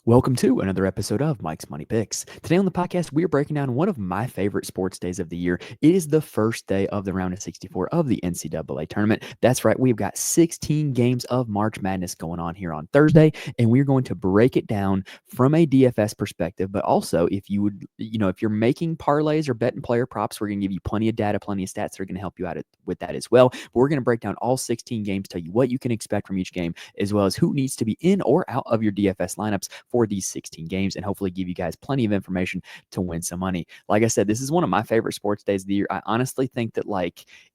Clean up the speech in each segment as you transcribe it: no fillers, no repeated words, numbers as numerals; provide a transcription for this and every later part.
Welcome to another episode of Mike's Money Picks. Today on the podcast, we are breaking down one of my favorite sports days of the year. It is the first day of the round of 64 of the NCAA Tournament. That's right, we've got 16 games of March Madness going on here on Thursday, and we're going to break it down from a DFS perspective. But also, if you would, if you're making parlays or betting player props, we're going to give you plenty of data, plenty of stats that are going to help you out with that as well. But we're going to break down all 16 games, tell you what you can expect from each game, as well as who needs to be in or out of your DFS lineups for these 16 games, and hopefully give you guys plenty of information to win some money. Like I said, this is one of my favorite sports days of the year. I honestly think that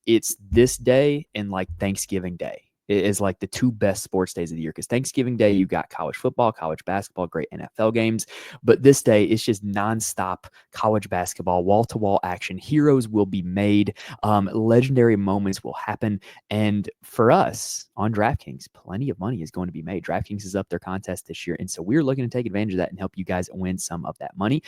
it's this day and Thanksgiving Day is the two best sports days of the year, because Thanksgiving Day, you got college football, college basketball, great NFL games. But this day, it's just nonstop college basketball, wall-to-wall action. Heroes will be made. Legendary moments will happen. And for us on DraftKings, plenty of money is going to be made. DraftKings is up their contest this year, and so we're looking to take advantage of that and help you guys win some of that money.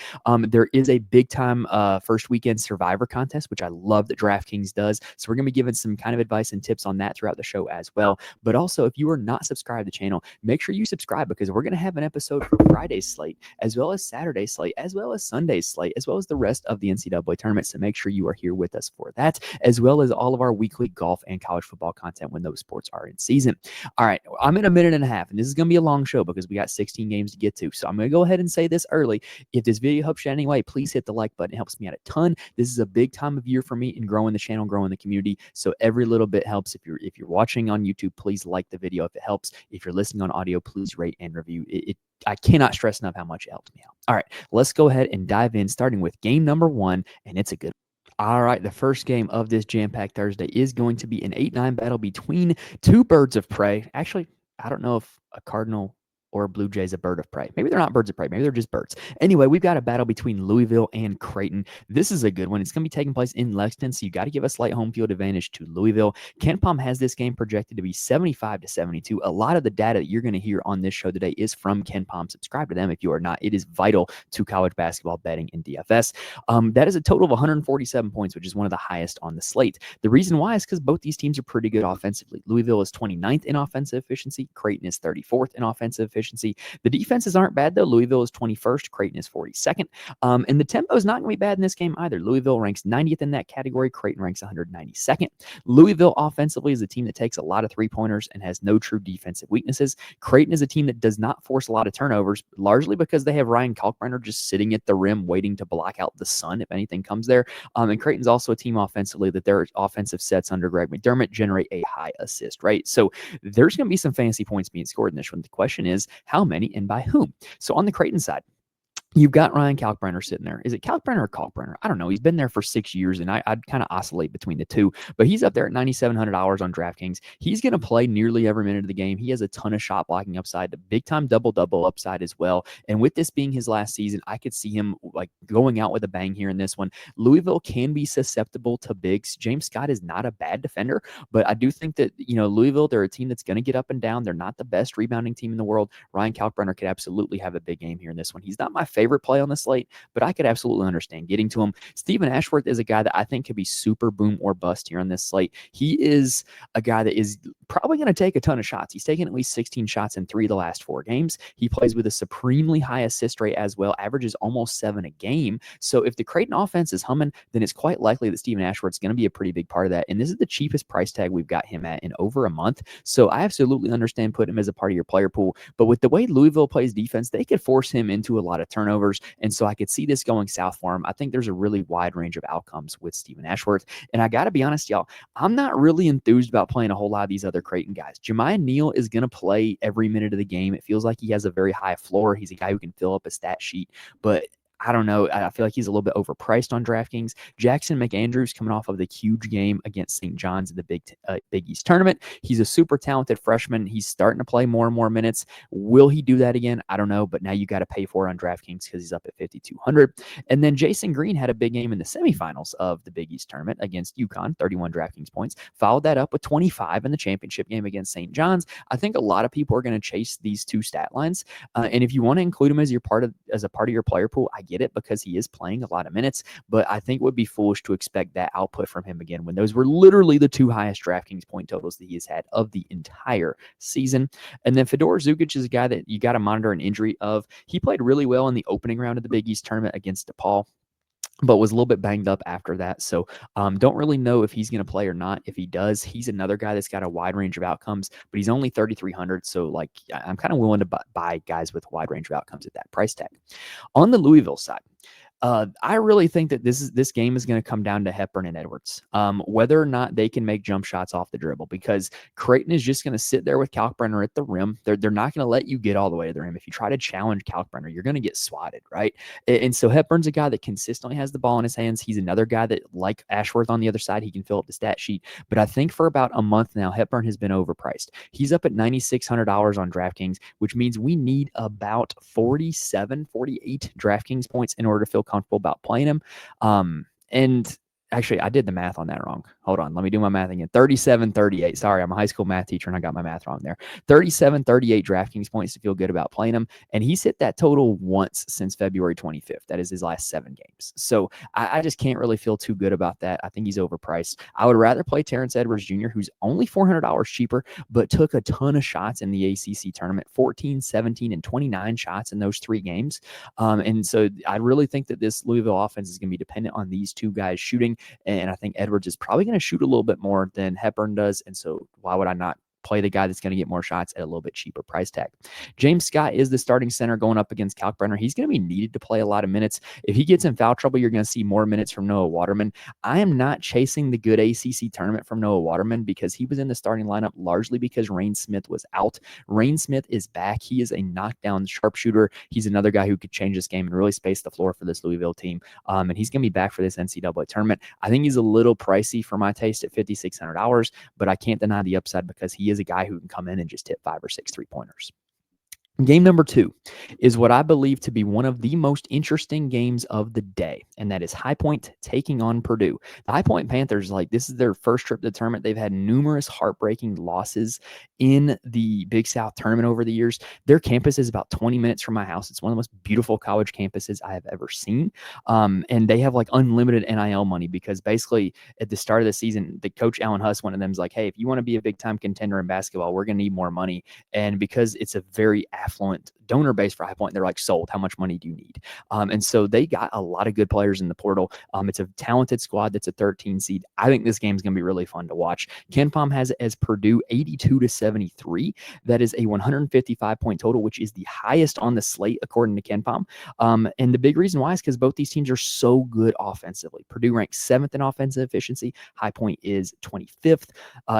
There is a big-time first weekend Survivor contest, which I love that DraftKings does. So we're going to be giving some kind of advice and tips on that throughout the show as well. But also, if you are not subscribed to the channel, make sure you subscribe, because we're going to have an episode for Friday's slate, as well as Saturday's slate, as well as Sunday's slate, as well as the rest of the NCAA tournament. So make sure you are here with us for that, as well as all of our weekly golf and college football content when those sports are in season. All right, I'm in a minute and a half, and this is going to be a long show because we got 16 games to get to. So I'm going to go ahead and say this early. If this video helps you in any way, please hit the like button. It helps me out a ton. This is a big time of year for me in growing the channel, growing the community. So every little bit helps. If you're watching on YouTube, please like the video if it helps. If you're listening on audio, please rate and review. I cannot stress enough how much it helps me out. All right, let's go ahead and dive in, starting with game number one, and it's a good one. All right, the first game of this jam-packed Thursday is going to be an 8-9 battle between two birds of prey. Actually, I don't know if a cardinal or a blue jay is a bird of prey. Maybe they're not birds of prey. Maybe they're just birds. Anyway, we've got a battle between Louisville and Creighton. This is a good one. It's going to be taking place in Lexington, so you got to give a slight home field advantage to Louisville. KenPom has this game projected to be 75-72. A lot of the data that you're going to hear on this show today is from KenPom. Subscribe to them if you are not. It is vital to college basketball betting in DFS. That is a total of 147 points, which is one of the highest on the slate. The reason why is because both these teams are pretty good offensively. Louisville is 29th in offensive efficiency. Creighton is 34th in offensive efficiency. The defenses aren't bad, though. Louisville is 21st. Creighton is 42nd. And the tempo is not going to be bad in this game either. Louisville ranks 90th in that category. Creighton ranks 192nd. Louisville offensively is a team that takes a lot of three-pointers and has no true defensive weaknesses. Creighton is a team that does not force a lot of turnovers, largely because they have Ryan Kalkbrenner just sitting at the rim waiting to block out the sun if anything comes there. And Creighton's also a team offensively that their offensive sets under Greg McDermott generate a high assist rate. So there's going to be some fancy points being scored in this one. The question is, how many and by whom? So on the Creighton side, you've got Ryan Kalkbrenner sitting there. Is it Kalkbrenner or Kalkbrenner? I don't know. He's been there for 6 years, and I'd kind of oscillate between the two. But he's up there at $9,700 on DraftKings. He's going to play nearly every minute of the game. He has a ton of shot blocking upside, the big-time double-double upside as well. And with this being his last season, I could see him going out with a bang here in this one. Louisville can be susceptible to bigs. James Scott is not a bad defender, but I do think that, Louisville, they're a team that's going to get up and down. They're not the best rebounding team in the world. Ryan Kalkbrenner could absolutely have a big game here in this one. He's not my favorite play on the slate, but I could absolutely understand getting to him. Stephen Ashworth is a guy that I think could be super boom or bust here on this slate. He is a guy that is probably going to take a ton of shots. He's taken at least 16 shots in 3 of the last 4 games. He plays with a supremely high assist rate as well, averages almost 7 a game. So if the Creighton offense is humming, then it's quite likely that Stephen Ashworth is going to be a pretty big part of that. And this is the cheapest price tag we've got him at in over a month. So I absolutely understand putting him as a part of your player pool. But with the way Louisville plays defense, they could force him into a lot of turnovers. And so I could see this going south for him. I think there's a really wide range of outcomes with Stephen Ashworth. And I got to be honest, y'all, I'm not really enthused about playing a whole lot of these other Creighton guys. Jemiah Neal is going to play every minute of the game. It feels like he has a very high floor. He's a guy who can fill up a stat sheet, but I don't know. I feel like he's a little bit overpriced on DraftKings. Jackson McAndrews coming off of the huge game against St. John's in the Big East tournament. He's a super talented freshman. He's starting to play more and more minutes. Will he do that again? I don't know, but now you got to pay for it on DraftKings because he's up at 5,200. And then Jason Green had a big game in the semifinals of the Big East tournament against UConn, 31 DraftKings points. Followed that up with 25 in the championship game against St. John's. I think a lot of people are going to chase these two stat lines. And if you want to include them as a part of your player pool, I get it because he is playing a lot of minutes, but I think it would be foolish to expect that output from him again when those were literally the two highest DraftKings point totals that he has had of the entire season. And then Fedor Zukic is a guy that you got to monitor an injury of. He played really well in the opening round of the Big East tournament against DePaul, but was a little bit banged up after that. So don't really know if he's going to play or not. If he does, he's another guy that's got a wide range of outcomes, but he's only 3,300. So like I'm kind of willing to buy guys with a wide range of outcomes at that price tag. On the Louisville side, I really think that this game is going to come down to Hepburn and Edwards, whether or not they can make jump shots off the dribble, because Creighton is just going to sit there with Kalkbrenner at the rim. They're not going to let you get all the way to the rim. If you try to challenge Kalkbrenner, you're going to get swatted, right? And so Hepburn's a guy that consistently has the ball in his hands. He's another guy that, like Ashworth on the other side, he can fill up the stat sheet. But I think for about a month now, Hepburn has been overpriced. He's up at $9,600 on DraftKings, which means we need about 48 DraftKings points in order to feel comfortable about playing him. And actually, I did the math on that wrong. Hold on. Let me do my math again. 37-38. Sorry, I'm a high school math teacher and I got my math wrong there. 37-38 DraftKings points to feel good about playing him. And he's hit that total once since February 25th. That is his last 7 games. So I just can't really feel too good about that. I think he's overpriced. I would rather play Terrence Edwards Jr., who's only $400 cheaper, but took a ton of shots in the ACC tournament, 14, 17, and 29 shots in those 3 games. And so I really think that this Louisville offense is going to be dependent on these 2 guys shooting. And I think Edwards is probably going to shoot a little bit more than Hepburn does. And so why would I not play the guy that's going to get more shots at a little bit cheaper price tag? James Scott is the starting center going up against Kalkbrenner. He's going to be needed to play a lot of minutes. If he gets in foul trouble, you're going to see more minutes from Noah Waterman. I am not chasing the good ACC tournament from Noah Waterman because he was in the starting lineup largely because Rain Smith was out. Rain Smith is back. He is a knockdown sharpshooter. He's another guy who could change this game and really space the floor for this Louisville team. And he's going to be back for this NCAA tournament. I think he's a little pricey for my taste at $5,600, but I can't deny the upside because he is a guy who can come in and just hit 5 or 6 3-pointers. Game number 2 is what I believe to be one of the most interesting games of the day, and that is High Point taking on Purdue. The High Point Panthers, this is their first trip to the tournament. They've had numerous heartbreaking losses in the Big South tournament over the years. Their campus is about 20 minutes from my house. It's one of the most beautiful college campuses I have ever seen. And they have unlimited NIL money because basically at the start of the season, the coach Alan Huss, one of them, is like, hey, if you want to be a big time contender in basketball, we're going to need more money. And because it's a very affluent donor base for High Point, they're sold. How much money do you need? And so they got a lot of good players in the portal. It's a talented squad that's a 13 seed. I think this game is going to be really fun to watch. KenPom has it as Purdue 82-73. That is a 155-point total, which is the highest on the slate according to KenPom. And the big reason why is because both these teams are so good offensively. Purdue ranks 7th in offensive efficiency. High Point is 25th.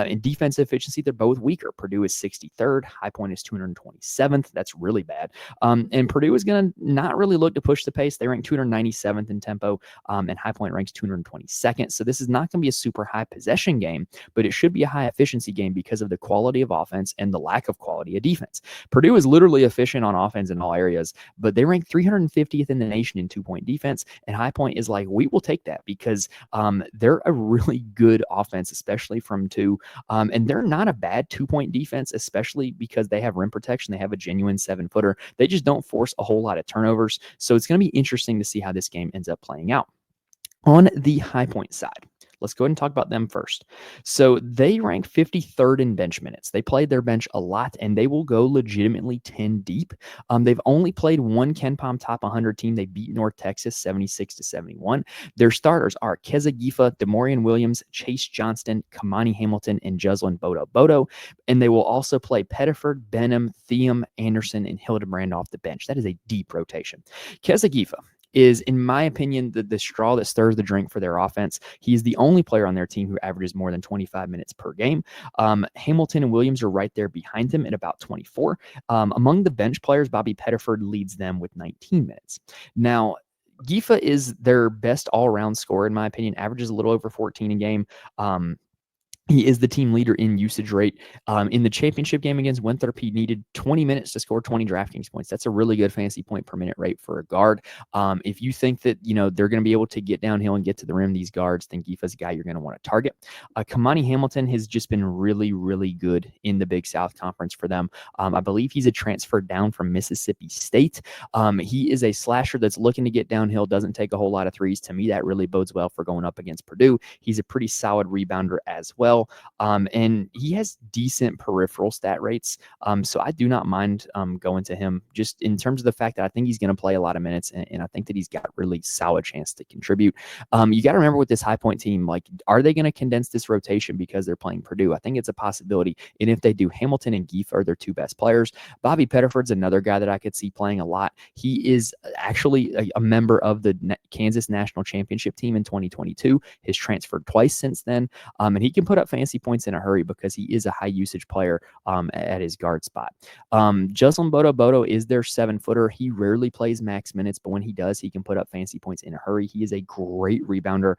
In defensive efficiency, they're both weaker. Purdue is 63rd. High Point is 227th. That's really bad. And Purdue is going to not really look to push the pace. They rank 297th in tempo, and High Point ranks 222nd. So this is not going to be a super high possession game, but it should be a high efficiency game because of the quality of offense and the lack of quality of defense. Purdue is literally efficient on offense in all areas, but they rank 350th in the nation in 2-point defense. And High Point is we will take that because they're a really good offense, especially from 2. And they're not a bad 2-point defense, especially because they have rim protection. They have a genuine 7-footer. They just don't force a whole lot of turnovers. So it's going to be interesting to see how this game ends up playing out. On the High Point side, let's go ahead and talk about them first. So they rank 53rd in bench minutes. They played their bench a lot, and they will go legitimately 10 deep. They've only played one KenPom top 100 team. They beat North Texas 76-71. Their starters are Keza Gifa, Demorian Williams, Chase Johnston, Kamani Hamilton, and Juslin Bodo. And they will also play Pettiford, Benham, Theum, Anderson, and Hildebrand off the bench. That is a deep rotation. Keza Gifa is, in my opinion, the straw that stirs the drink for their offense. He's the only player on their team who averages more than 25 minutes per game. Hamilton and Williams are right there behind him at about 24. Among the bench players, Bobby Pettiford leads them with 19 minutes. Now, Gifa is their best all-around scorer, in my opinion, averages a little over 14 a game. He is the team leader in usage rate. In the championship game against Winthrop, he needed 20 minutes to score 20 DraftKings points. That's a really good fantasy point per minute rate for a guard. If you think that they're going to be able to get downhill and get to the rim, these guards, then Gifa's a guy you're going to want to target. Kamani Hamilton has just been really, really good in the Big South Conference for them. I believe he's a transfer down from Mississippi State. He is a slasher that's looking to get downhill, doesn't take a whole lot of threes. To me, that really bodes well for going up against Purdue. He's a pretty solid rebounder as well. And he has decent peripheral stat rates. So I do not mind going to him just in terms of the fact that I think he's going to play a lot of minutes, and I think that he's got really solid chance to contribute. You got to remember with this High Point team, like, are they going to condense this rotation because they're playing Purdue? I think it's a possibility. And if they do, Hamilton and Gifa are their two best players. Bobby Pettiford's another guy that I could see playing a lot. He is actually a member of the Kansas National Championship team in 2022. Has transferred twice since then. And he can put up fantasy points in a hurry because he is a high usage player at his guard spot. Jocelyn Bodo is their 7-footer. He rarely plays max minutes, but when he does, he can put up fantasy points in a hurry. He is a great rebounder.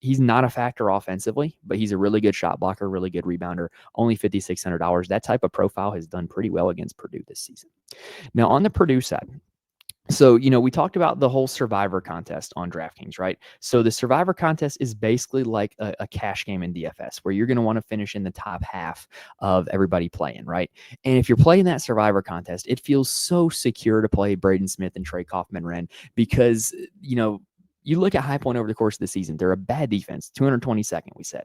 He's not a factor offensively, but he's a really good shot blocker, really good rebounder, only $5,600. That type of profile has done pretty well against Purdue this season. Now, on the Purdue side, so, we talked about the whole Survivor contest on DraftKings, right? So the Survivor contest is basically like a cash game in DFS where you're going to want to finish in the top half of everybody playing, right? And if you're playing that Survivor contest, it feels so secure to play Braden Smith and Trey Kaufman-Renn because, you look at High Point over the course of the season, they're a bad defense, 222nd, we said.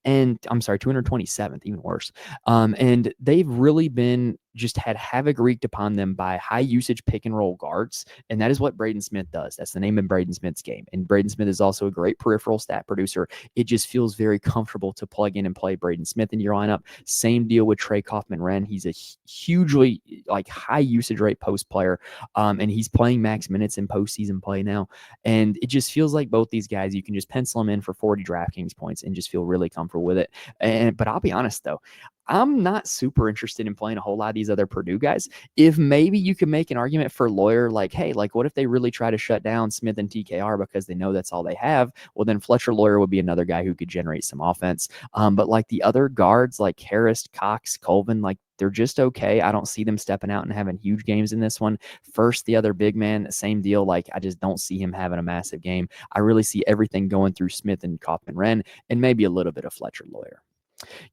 And I'm sorry, 227th, even worse. And they've really been just had havoc wreaked upon them by high usage pick and roll guards. And that is what Braden Smith does. That's the name of Braden Smith's game. And Braden Smith is also a great peripheral stat producer. It just feels very comfortable to plug in and play Braden Smith in your lineup. Same deal with Trey Kaufman-Renn. He's a hugely high usage rate post player. And he's playing max minutes in postseason play now. And it just feels like both these guys, you can just pencil them in for 40 DraftKings points and just feel really comfortable with it. But I'll be honest though, I'm not super interested in playing a whole lot of these other Purdue guys. If maybe you could make an argument for Lawyer, like, hey, what if they really try to shut down Smith and TKR because they know that's all they have? Well, then Fletcher Lawyer would be another guy who could generate some offense. But the other guards like Harris, Cox, Colvin, they're just okay. I don't see them stepping out and having huge games in this one. First, the other big man, same deal. I just don't see him having a massive game. I really see everything going through Smith and Kaufman-Renn and maybe a little bit of Fletcher Lawyer.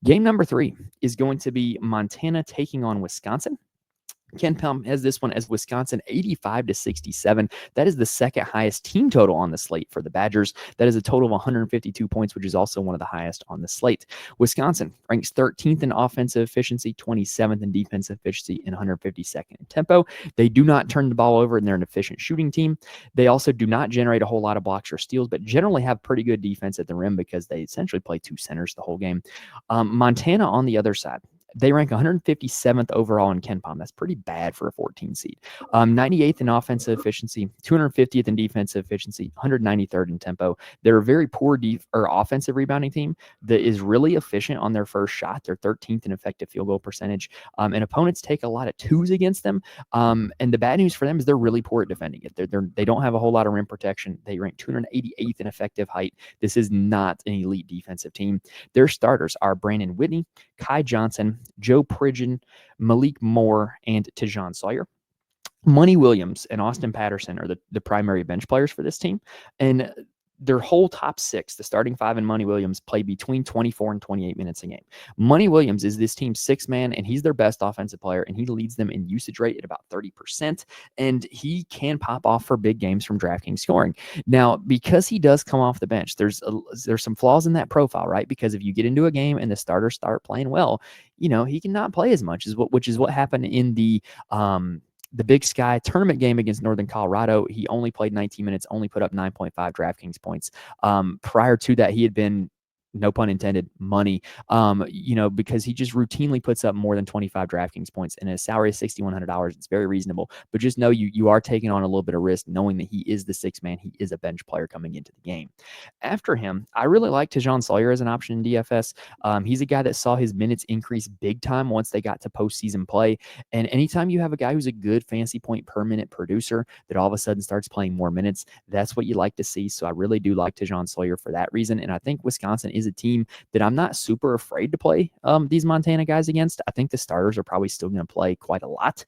Game number 3 is going to be Montana taking on Wisconsin. Ken Palm has this one as Wisconsin 85-67. That is the second highest team total on the slate for the Badgers. That is a total of 152 points, which is also one of the highest on the slate. Wisconsin ranks 13th in offensive efficiency, 27th in defensive efficiency, and 152nd in tempo. They do not turn the ball over, and they're an efficient shooting team. They also do not generate a whole lot of blocks or steals, but generally have pretty good defense at the rim because they essentially play two centers the whole game. Montana on the other side, they rank 157th overall in KenPom. That's pretty bad for a 14 seed. 98th in offensive efficiency, 250th in defensive efficiency, 193rd in tempo. They're a very poor offensive rebounding team that is really efficient on their first shot. They're 13th in effective field goal percentage. And opponents take a lot of twos against them. And the bad news for them is they're really poor at defending it. They don't have a whole lot of rim protection. They rank 288th in effective height. This is not an elite defensive team. Their starters are Brandon Whitney, Kai Johnson, Joe Pridgeon, Malik Moore, and Tejan Sawyer. Money Williams and Austin Patterson are the primary bench players for this team. And their whole top 6, the starting 5 and Money Williams, play between 24 and 28 minutes a game. Money Williams is this team's 6th man, and he's their best offensive player, and he leads them in usage rate at about 30%, and he can pop off for big games from DraftKings scoring. Now, because he does come off the bench, there's some flaws in that profile, right? Because if you get into a game and the starters start playing well, he cannot play as much, which is what happened in the Big Sky tournament game against Northern Colorado. He only played 19 minutes, only put up 9.5 DraftKings points. Prior to that, he had been, no pun intended, money, because he just routinely puts up more than 25 DraftKings points, and a salary of $6,100. It's very reasonable, but just know you are taking on a little bit of risk knowing that he is the 6th man. He is a bench player coming into the game. After him, I really like Tejan Sawyer as an option in DFS. He's a guy that saw his minutes increase big time once they got to postseason play. And anytime you have a guy who's a good fantasy point per minute producer that all of a sudden starts playing more minutes, that's what you like to see. So I really do like Tejan Sawyer for that reason. And I think Wisconsin is a team that I'm not super afraid to play these Montana guys against. I think the starters are probably still going to play quite a lot.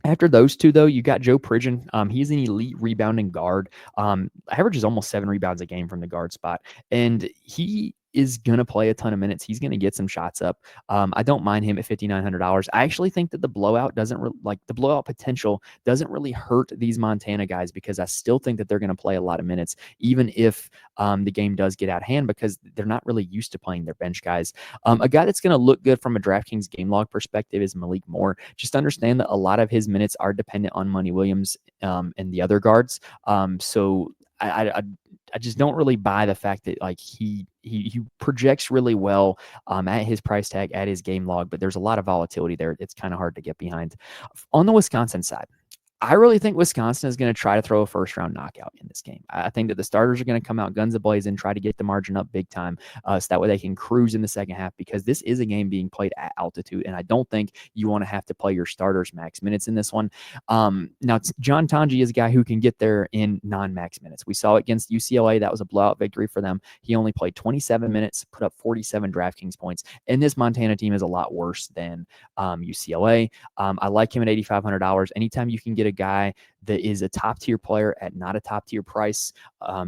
After those two, though, you got Joe Pridgeon. He's an elite rebounding guard. Averages almost 7 rebounds a game from the guard spot. And he is going to play a ton of minutes. He's going to get some shots up. I don't mind him at $5,900. I actually think that the blowout the blowout potential doesn't really hurt these Montana guys, because I still think that they're going to play a lot of minutes, even if the game does get out of hand, because they're not really used to playing their bench guys. A guy that's going to look good from a DraftKings game log perspective is Malik Moore. Just understand that a lot of his minutes are dependent on Money Williams and the other guards. So I just don't really buy the fact that like he projects really well at his price tag, at his game log, but there's a lot of volatility there. It's kind of hard to get behind. On the Wisconsin side, I really think Wisconsin is going to try to throw a first-round knockout in this game. I think that the starters are going to come out guns a-blazing and try to get the margin up big time, so that way they can cruise in the second half, because this is a game being played at altitude, and I don't think you want to have to play your starters max minutes in this one. Now, John Tonji is a guy who can get there in non-max minutes. We saw it against UCLA. That was a blowout victory for them. He only played 27 minutes, put up 47 DraftKings points, and this Montana team is a lot worse than UCLA. I like him at $8,500. Anytime you can get a guy that is a top tier player at not a top tier price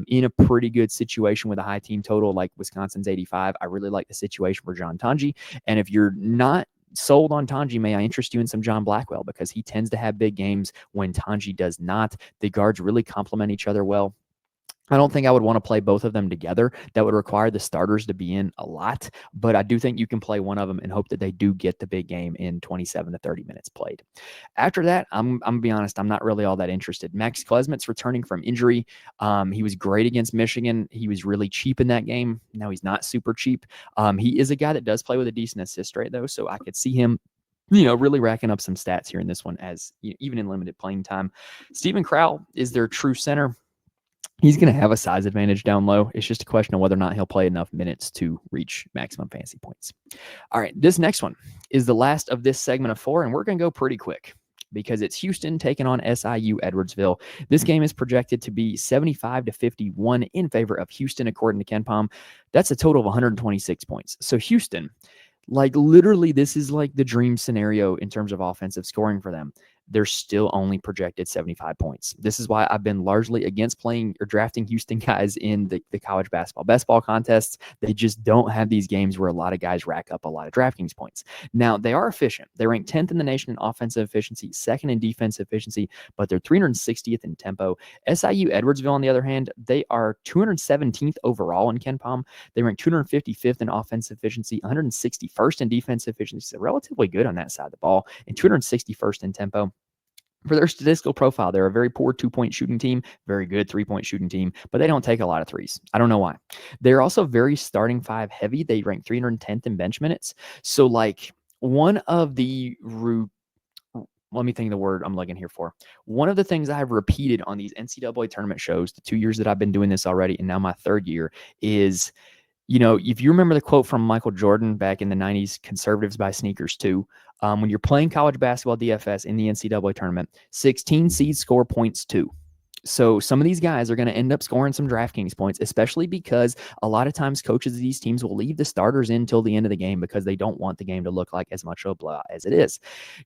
in a pretty good situation with a high team total like Wisconsin's 85, I really like the situation for John Tonji. And if you're not sold on Tonji, may I interest you in some John Blackwell, because he tends to have big games when Tonji does not. The guards really complement each other well. I don't think I would want to play both of them together. That would require the starters to be in a lot, but I do think you can play one of them and hope that they do get the big game in 27 to 30 minutes played. After that, I'm going to be honest, I'm not really all that interested. Max Klesmit's returning from injury. He was great against Michigan. He was really cheap in that game. Now he's not super cheap. He is a guy that does play with a decent assist rate, though, so I could see him really racking up some stats here in this one, as even in limited playing time. Steven Crowell is their true center. He's going to have a size advantage down low. It's just a question of whether or not he'll play enough minutes to reach maximum fantasy points. All right, this next one is the last of this segment of 4, and we're going to go pretty quick because it's Houston taking on SIU Edwardsville. This game is projected to be 75 to 51 in favor of Houston, according to KenPom. That's a total of 126 points. So Houston, like literally, this is like the dream scenario in terms of offensive scoring for them. They're still only projected 75 points. This is why I've been largely against playing or drafting Houston guys in the college basketball best ball contests. They just don't have these games where a lot of guys rack up a lot of DraftKings points. Now, they are efficient. They rank 10th in the nation in offensive efficiency, 2nd in defensive efficiency, but they're 360th in tempo. SIU Edwardsville, on the other hand, they are 217th overall in KenPom. They rank 255th in offensive efficiency, 161st in defensive efficiency, so relatively good on that side of the ball, and 261st in tempo. For their statistical profile, they're a very poor 2-point shooting team, very good 3-point shooting team, but they don't take a lot of threes. I don't know why. They're also very starting 5 heavy. They rank 310th in bench minutes. So like one of the let me think of the word I'm looking here for. One of the things I have repeated on these NCAA tournament shows, the 2 years that I've been doing this already, and now my 3rd year, is if you remember the quote from Michael Jordan back in the 90s, conservatives buy sneakers too. When you're playing college basketball DFS in the NCAA tournament, 16 seeds score points too. So some of these guys are going to end up scoring some DraftKings points, especially because a lot of times coaches of these teams will leave the starters in till the end of the game because they don't want the game to look like as much of a blowout as it is.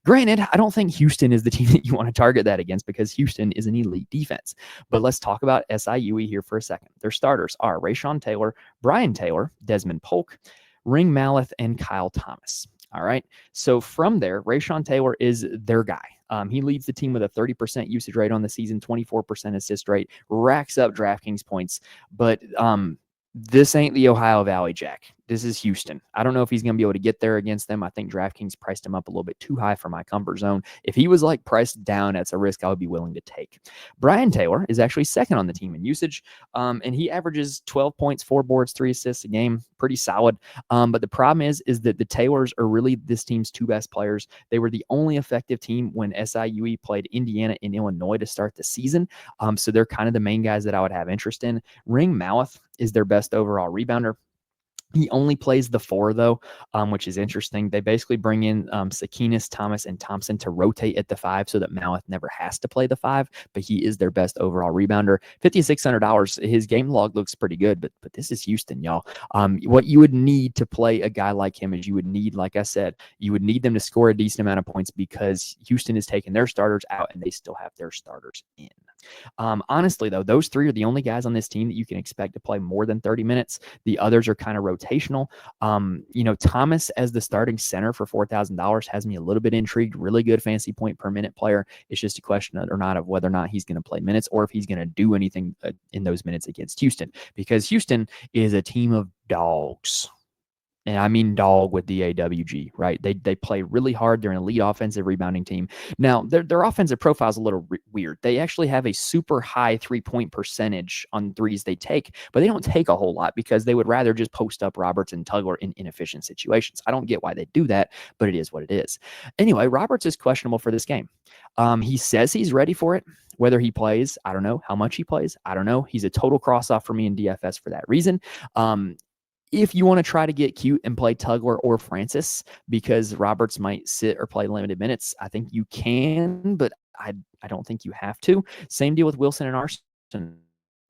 Granted, I don't think Houston is the team that you want to target that against because Houston is an elite defense. But let's talk about SIU here for a second. Their starters are Rayshon Taylor, Brian Taylor, Desmond Polk, Ring Malleth, and Kyle Thomas. All right. So from there, Rayshon Taylor is their guy. He leads the team with a 30% usage rate on the season, 24% assist rate, racks up DraftKings points. But this ain't the Ohio Valley Jack. This is Houston. I don't know if he's going to be able to get there against them. I think DraftKings priced him up a little bit too high for my comfort zone. If he was like priced down, that's a risk I would be willing to take. Brian Taylor is actually 2nd on the team in usage, and he averages 12 points, 4 boards, 3 assists a game. Pretty solid. But the problem is that the Taylors are really this team's 2 best players. They were the only effective team when SIUE played Indiana and Illinois to start the season. So they're kind of the main guys that I would have interest in. Ring Malleth is their best overall rebounder. He only plays the 4, though, which is interesting. They basically bring in Sakinis, Thomas, and Thompson to rotate at the 5 so that Mouth never has to play the 5, but he is their best overall rebounder. $5,600. His game log looks pretty good, but this is Houston, y'all. What you would need to play a guy like him is you would need, like I said, you would need them to score a decent amount of points because Houston is taking their starters out and they still have their starters in. Honestly, though, those 3 are the only guys on this team that you can expect to play more than 30 minutes. The others are kind of rotational. Thomas as the starting center for $4,000 has me a little bit intrigued. Really good fantasy point per minute player. It's just a question or not of whether or not he's going to play minutes or if he's going to do anything in those minutes against Houston, because Houston is a team of dogs. And I mean dog with DAWG, right? They play really hard. They're an elite offensive rebounding team. Now, their offensive profile is a little weird. They actually have a super high 3-point percentage on threes they take, but they don't take a whole lot because they would rather just post up Roberts and Tugler in inefficient situations. I don't get why they do that, but it is what it is. Anyway, Roberts is questionable for this game. He says he's ready for it. Whether he plays, I don't know. How much he plays, I don't know. He's a total cross-off for me in DFS for that reason. If you want to try to get cute and play Tugler or Francis because Roberts might sit or play limited minutes, I think you can, but I don't think you have to. Same deal with Wilson and Arson.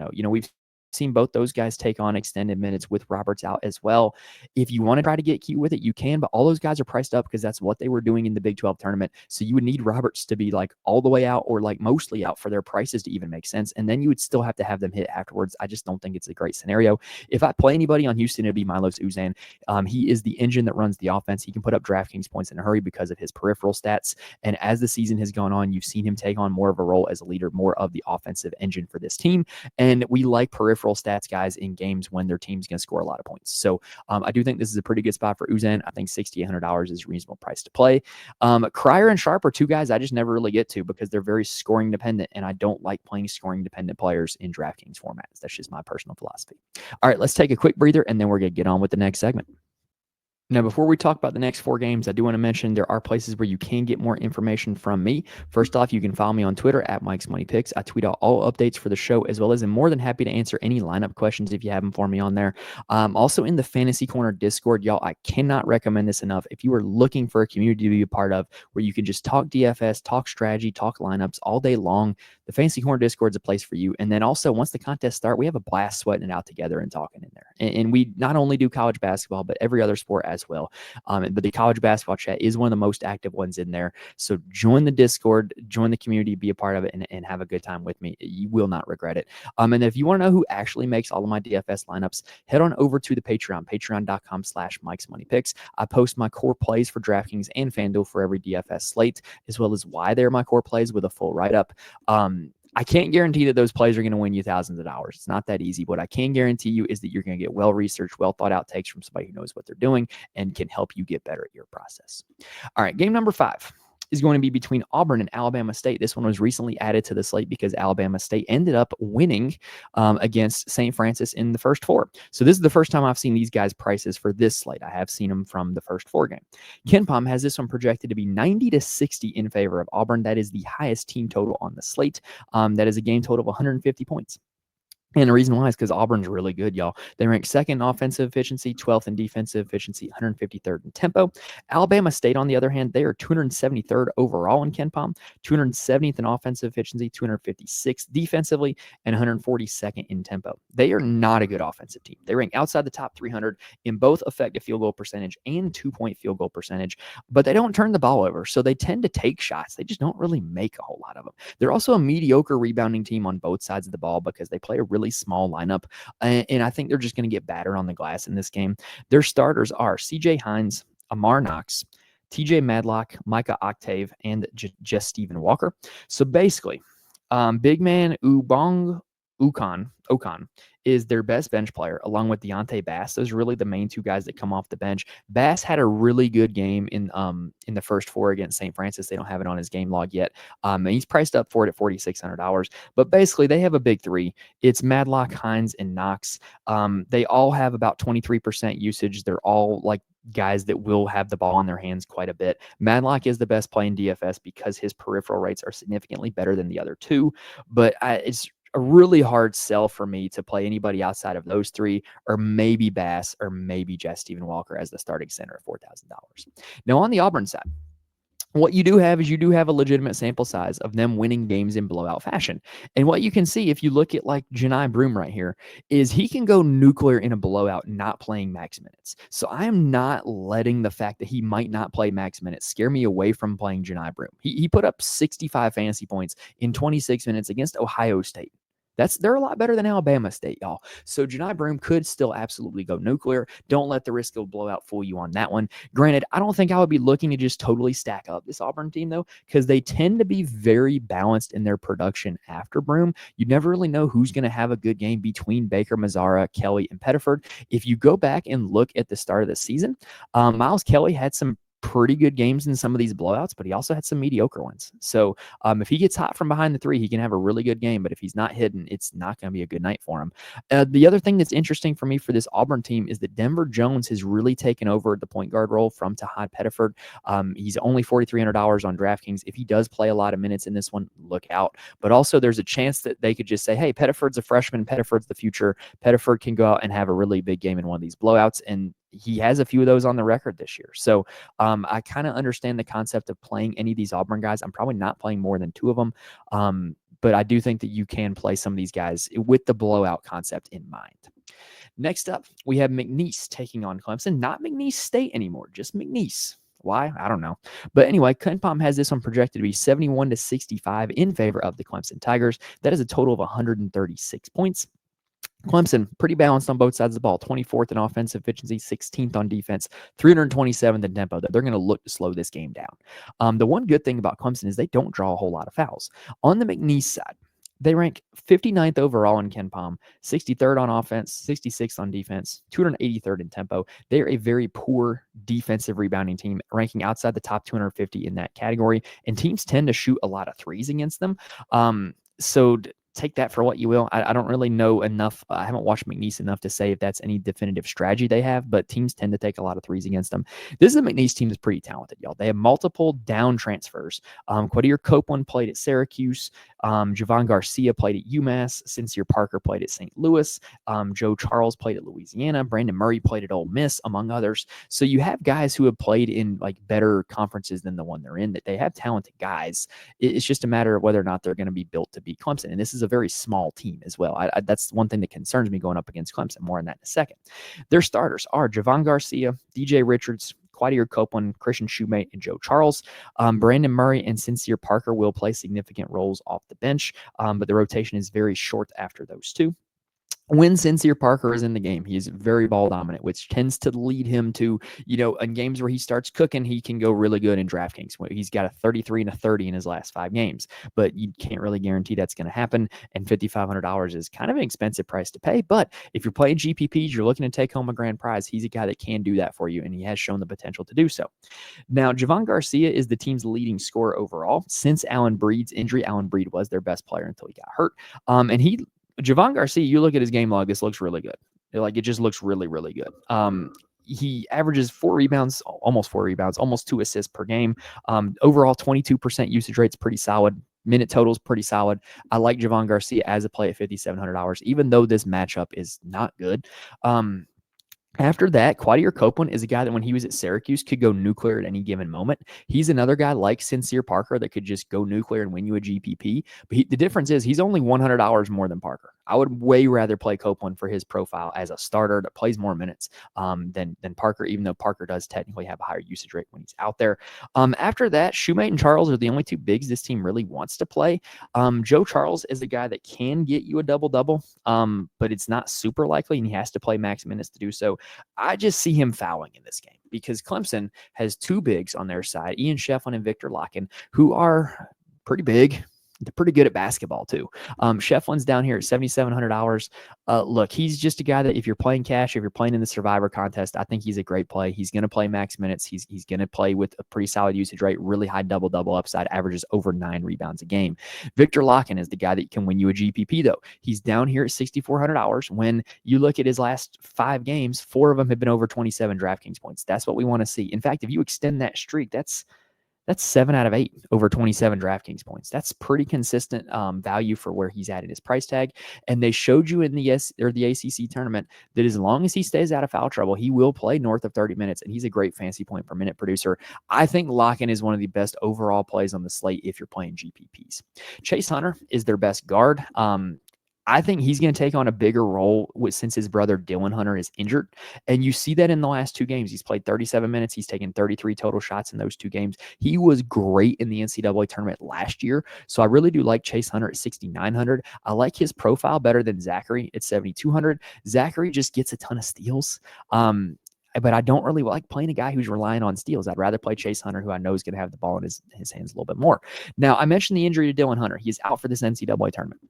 We've seen both those guys take on extended minutes with Roberts out as well. If you want to try to get cute with it, you can, but all those guys are priced up because that's what they were doing in the Big 12 tournament. So you would need Roberts to be like all the way out or like mostly out for their prices to even make sense. And then you would still have to have them hit afterwards. I just don't think it's a great scenario. If I play anybody on Houston, it'd be Milos Uzan. He is the engine that runs the offense. He can put up DraftKings points in a hurry because of his peripheral stats. And as the season has gone on, you've seen him take on more of a role as a leader, more of the offensive engine for this team. And we like peripheral stats guys in games when their team's going to score a lot of points. So I do think this is a pretty good spot for Uzan. I think $6,800 is a reasonable price to play. Cryer and Sharp are 2 guys I just never really get to because they're very scoring dependent, and I don't like playing scoring dependent players in DraftKings formats. That's just my personal philosophy. All right, let's take a quick breather, and then we're going to get on with the next segment. Now, before we talk about the next 4 games, I do want to mention there are places where you can get more information from me. First off, you can follow me on Twitter at Mike's Money Picks. I tweet out all updates for the show, as well as I'm more than happy to answer any lineup questions if you have them for me on there. Also in the Fantasy Corner Discord, y'all, I cannot recommend this enough. If you are looking for a community to be a part of where you can just talk DFS, talk strategy, talk lineups all day long, the Fantasy Corner Discord is a place for you. And then also, once the contests start, we have a blast sweating it out together and talking in there. And we not only do college basketball, but every other sport as well. But the college basketball chat is one of the most active ones in there. So join the Discord, join the community, be a part of it, and have a good time with me. You will not regret it. And if you want to know who actually makes all of my DFS lineups, head on over to the Patreon, patreon.com/Mike's Money Picks. I post my core plays for DraftKings and FanDuel for every DFS slate, as well as why they're my core plays with a full write-up. I can't guarantee that those plays are going to win you thousands of dollars. It's not that easy. What I can guarantee you is that you're going to get well-researched, well-thought-out takes from somebody who knows what they're doing and can help you get better at your process. All right, game number 5 is going to be between Auburn and Alabama State. This one was recently added to the slate because Alabama State ended up winning against St. Francis in the first 4. So this is the first time I've seen these guys' prices for this slate. I have seen them from the first 4 game. KenPom has this one projected to be 90-60 in favor of Auburn. That is the highest team total on the slate. That is a game total of 150 points. And the reason why is because Auburn's really good, y'all. They rank 2nd in offensive efficiency, 12th in defensive efficiency, 153rd in tempo. Alabama State, on the other hand, they are 273rd overall in KenPom, 270th in offensive efficiency, 256th defensively, and 142nd in tempo. They are not a good offensive team. They rank outside the top 300 in both effective field goal percentage and 2-point field goal percentage, but they don't turn the ball over, so they tend to take shots. They just don't really make a whole lot of them. They're also a mediocre rebounding team on both sides of the ball because they play a really small lineup, and I think they're just going to get battered on the glass in this game. Their starters are CJ Hines, Amar Knox, TJ Madlock, Micah Octave, and just Stephen Walker. So basically, big man Ocon is their best bench player, along with Deontay Bass. Those are really the main 2 guys that come off the bench. Bass had a really good game in the first 4 against St. Francis. They don't have it on his game log yet. And he's priced up for it at $4,600. But basically, they have a big 3. It's Madlock, Hines, and Knox. They all have about 23% usage. They're all like guys that will have the ball in their hands quite a bit. Madlock is the best play in DFS because his peripheral rates are significantly better than the other 2. But it's a really hard sell for me to play anybody outside of those three, or maybe Bass, or maybe Jeff Stephen Walker as the starting center at $4,000. Now, on the Auburn side, what you do have is you do have a legitimate sample size of them winning games in blowout fashion. And what you can see if you look at like Janai Broom right here is he can go nuclear in a blowout not playing max minutes. So I am not letting the fact that he might not play max minutes scare me away from playing Janai Broom. He put up 65 fantasy points in 26 minutes against Ohio State. They're a lot better than Alabama State, y'all. So Janai Broom could still absolutely go nuclear. Don't let the risk of blowout fool you on that one. Granted, I don't think I would be looking to just totally stack up this Auburn team, though, because they tend to be very balanced in their production after Broom. You never really know who's going to have a good game between Baker, Mazzara, Kelly, and Pettiford. If you go back and look at the start of the season, Miles Kelly had some pretty good games in some of these blowouts, but he also had some mediocre ones. So if he gets hot from behind the three, he can have a really good game. But if he's not hitting, it's not going to be a good night for him. The other thing that's interesting for me for this Auburn team is that Denver Jones has really taken over the point guard role from Tahad Pettiford. He's only $4,300 on DraftKings. If he does play a lot of minutes in this one, look out. But also there's a chance that they could just say, hey, Pettiford's a freshman. Pettiford's the future. Pettiford can go out and have a really big game in one of these blowouts. And he has a few of those on the record this year. So I kind of understand the concept of playing any of these Auburn guys. I'm probably not playing more than two of them. But I do think that you can play some of these guys with the blowout concept in mind. Next up, we have McNeese taking on Clemson. Not McNeese State anymore, just McNeese. Why? I don't know. But anyway, KenPom has this one projected to be 71-65 in favor of the Clemson Tigers. That is a total of 136 points. Clemson, pretty balanced on both sides of the ball. 24th in offensive efficiency, 16th on defense, 327th in tempo. They're going to look to slow this game down. The one good thing about Clemson is they don't draw a whole lot of fouls. On the McNeese side, they rank 59th overall in KenPom, 63rd on offense, 66th on defense, 283rd in tempo. They're a very poor defensive rebounding team, ranking outside the top 250 in that category. And teams tend to shoot a lot of threes against them. So take that for what you will. I don't really know enough. I haven't watched McNeese enough to say if that's any definitive strategy they have, but teams tend to take a lot of threes against them. This is a McNeese team that's pretty talented, y'all. They have multiple down transfers. Quadir Copeland played at Syracuse. Javon Garcia played at UMass. Sincere Parker played at St. Louis. Joe Charles played at Louisiana. Brandon Murray played at Ole Miss, among others. So you have guys who have played in like better conferences than the one they're in, that they have talented guys. It's just a matter of whether or not they're going to be built to beat Clemson. And this is a very small team as well. That's one thing that concerns me going up against Clemson. More on that in a second. Their starters are Javon Garcia, DJ Richards, Quadir Copeland, Christian Shoemate, and Joe Charles. Brandon Murray and Sincere Parker will play significant roles off the bench, but the rotation is very short after those two. When Sincere Parker is in the game, he is very ball dominant, which tends to lead him to, in games where he starts cooking, he can go really good in DraftKings. He's got a 33 and a 30 in his last 5 games, but you can't really guarantee that's going to happen. And $5,500 is kind of an expensive price to pay. But if you're playing GPPs, you're looking to take home a grand prize, he's a guy that can do that for you, and he has shown the potential to do so. Now, Javon Garcia is the team's leading scorer overall. Since Allen Breed's injury, Allen Breed was their best player until he got hurt. Javon Garcia, you look at his game log, this looks really good. It just looks really, really good. He averages 4 rebounds, almost 2 assists per game. Overall, 22% usage rate's pretty solid. Minute total's pretty solid. I like Javon Garcia as a play at $5,700, even though this matchup is not good. After that, Quadir Copeland is a guy that when he was at Syracuse could go nuclear at any given moment. He's another guy like Sincere Parker that could just go nuclear and win you a GPP. But the difference is he's only $100 more than Parker. I would way rather play Copeland for his profile as a starter that plays more minutes than Parker, even though Parker does technically have a higher usage rate when he's out there. After that, Shoemate and Charles are the only 2 bigs this team really wants to play. Joe Charles is a guy that can get you a double-double, but it's not super likely, and he has to play max minutes to do so. I just see him fouling in this game because Clemson has 2 bigs on their side, Ian Shefflin and Victor Locken, who are pretty big. They're pretty good at basketball too. Shefflin's down here at $7,700. Look, he's just a guy that if you're playing cash, if you're playing in the Survivor contest, I think he's a great play. He's going to play max minutes. He's going to play with a pretty solid usage rate, really high double-double upside, averages over 9 rebounds a game. Victor Locken is the guy that can win you a GPP though. He's down here at $6,400. When you look at his last 5 games, 4 of them have been over 27 DraftKings points. That's what we want to see. In fact, if you extend that streak, that's That's 7 out of 8 over 27 DraftKings points. That's pretty consistent value for where he's at in his price tag. And they showed you in the the ACC tournament that as long as he stays out of foul trouble, he will play north of 30 minutes, and he's a great fantasy point per minute producer. I think Locken is one of the best overall plays on the slate if you're playing GPPs. Chase Hunter is their best guard. I think he's going to take on a bigger role since his brother Dylan Hunter is injured. And you see that in the last 2 games. He's played 37 minutes. He's taken 33 total shots in those 2 games. He was great in the NCAA tournament last year. So I really do like Chase Hunter at 6,900. I like his profile better than Zachary at 7,200. Zachary just gets a ton of steals. But I don't really like playing a guy who's relying on steals. I'd rather play Chase Hunter, who I know is going to have the ball in his hands a little bit more. Now, I mentioned the injury to Dylan Hunter. He is out for this NCAA tournament.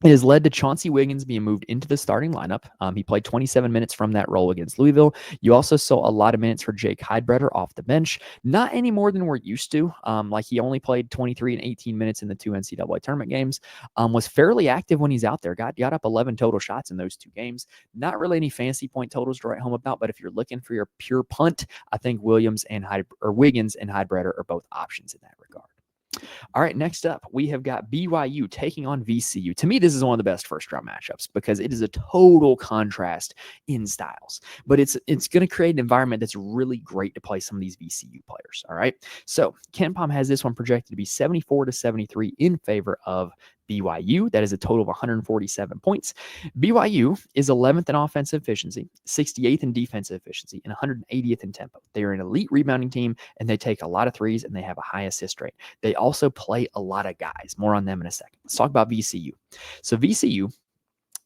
It has led to Chauncey Wiggins being moved into the starting lineup. He played 27 minutes from that role against Louisville. You also saw a lot of minutes for Jake Heidbreder off the bench. Not any more than we're used to. Like he only played 23 and 18 minutes in the 2 NCAA tournament games. Was fairly active when he's out there. Got up 11 total shots in those 2 games. Not really any fancy point totals to write home about, but if you're looking for your pure punt, I think Wiggins and Heidbreder are both options in that regard. All right, next up, we have got BYU taking on VCU. To me, this is one of the best first-round matchups because it is a total contrast in styles. But it's going to create an environment that's really great to play some of these VCU players, all right? So KenPom has this one projected to be 74-73 in favor of BYU. That is a total of 147 points. BYU is 11th in offensive efficiency, 68th in defensive efficiency, and 180th in tempo. They are an elite rebounding team, and they take a lot of threes, and they have a high assist rate. They also play a lot of guys. More on them in a second. Let's talk about VCU. So VCU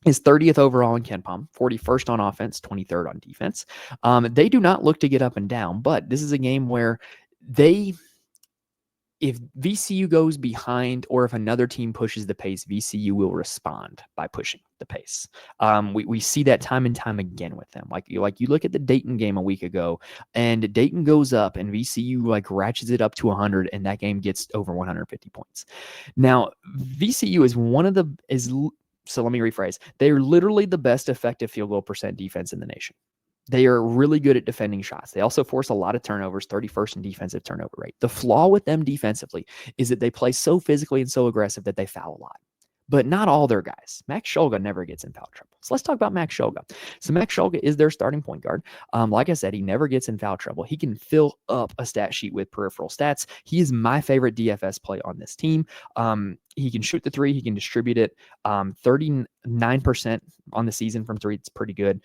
is 30th overall in KenPom, 41st on offense, 23rd on defense. They do not look to get up and down, but this is a game where if VCU goes behind or if another team pushes the pace, VCU will respond by pushing the pace. We see that time and time again with them. Like you look at the Dayton game a week ago, and Dayton goes up and VCU ratchets it up to 100, and that game gets over 150 points. Now, VCU is so let me rephrase. They are literally the best effective field goal percent defense in the nation. They are really good at defending shots. They also force a lot of turnovers, 31st in defensive turnover rate. The flaw with them defensively is that they play so physically and so aggressive that they foul a lot. But not all their guys. Max Shulga never gets in foul trouble. So let's talk about Max Shulga. So Max Shulga is their starting point guard. Like I said, he never gets in foul trouble. He can fill up a stat sheet with peripheral stats. He is my favorite DFS play on this team. He can shoot the 3. He can distribute it. 39% on the season from 3. It's pretty good.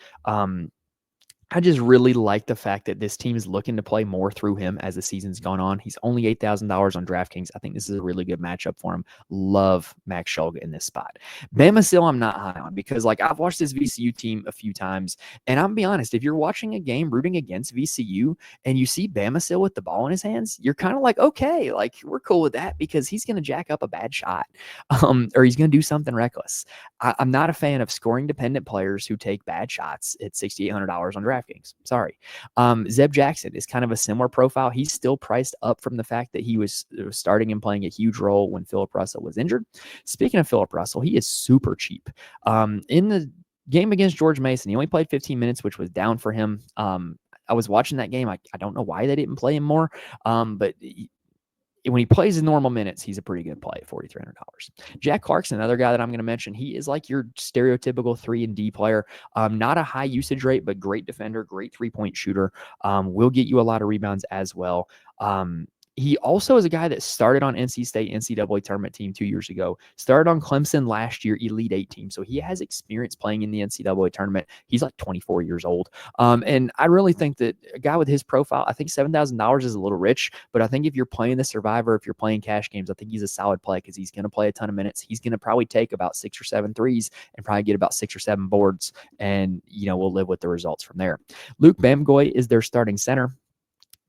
I just really like the fact that this team is looking to play more through him as the season's gone on. He's only $8,000 on DraftKings. I think this is a really good matchup for him. Love Max Shulga in this spot. Bama Sil, I'm not high on because I've watched this VCU team a few times, and I'm gonna be honest, if you're watching a game rooting against VCU and you see Bama Sil with the ball in his hands, you're kind of like, okay, we're cool with that because he's gonna jack up a bad shot, or he's gonna do something reckless. I'm not a fan of scoring dependent players who take bad shots at $6,800 on DraftKings. Sorry. Zeb Jackson is kind of a similar profile. He's still priced up from the fact that he was starting and playing a huge role when Philip Russell was injured. Speaking of Philip Russell, he is super cheap. In the game against George Mason, he only played 15 minutes, which was down for him. I was watching that game. I don't know why they didn't play him more, but when he plays in normal minutes, he's a pretty good play at $4,300. Jack Clarkson, another guy that I'm going to mention, he is like your stereotypical 3-and-D player. Not a high usage rate, but great defender, great 3-point shooter. Will get you a lot of rebounds as well. He also is a guy that started on NC State NCAA tournament team 2 years ago, started on Clemson last year, Elite 8 team. So he has experience playing in the NCAA tournament. He's like 24 years old. And I really think that a guy with his profile, I think $7,000 is a little rich, but I think if you're playing the Survivor, if you're playing cash games, I think he's a solid play because he's going to play a ton of minutes. He's going to probably take about 6 or 7 threes and probably get about 6 or 7 boards. And, we'll live with the results from there. Luke Bamgoy is their starting center.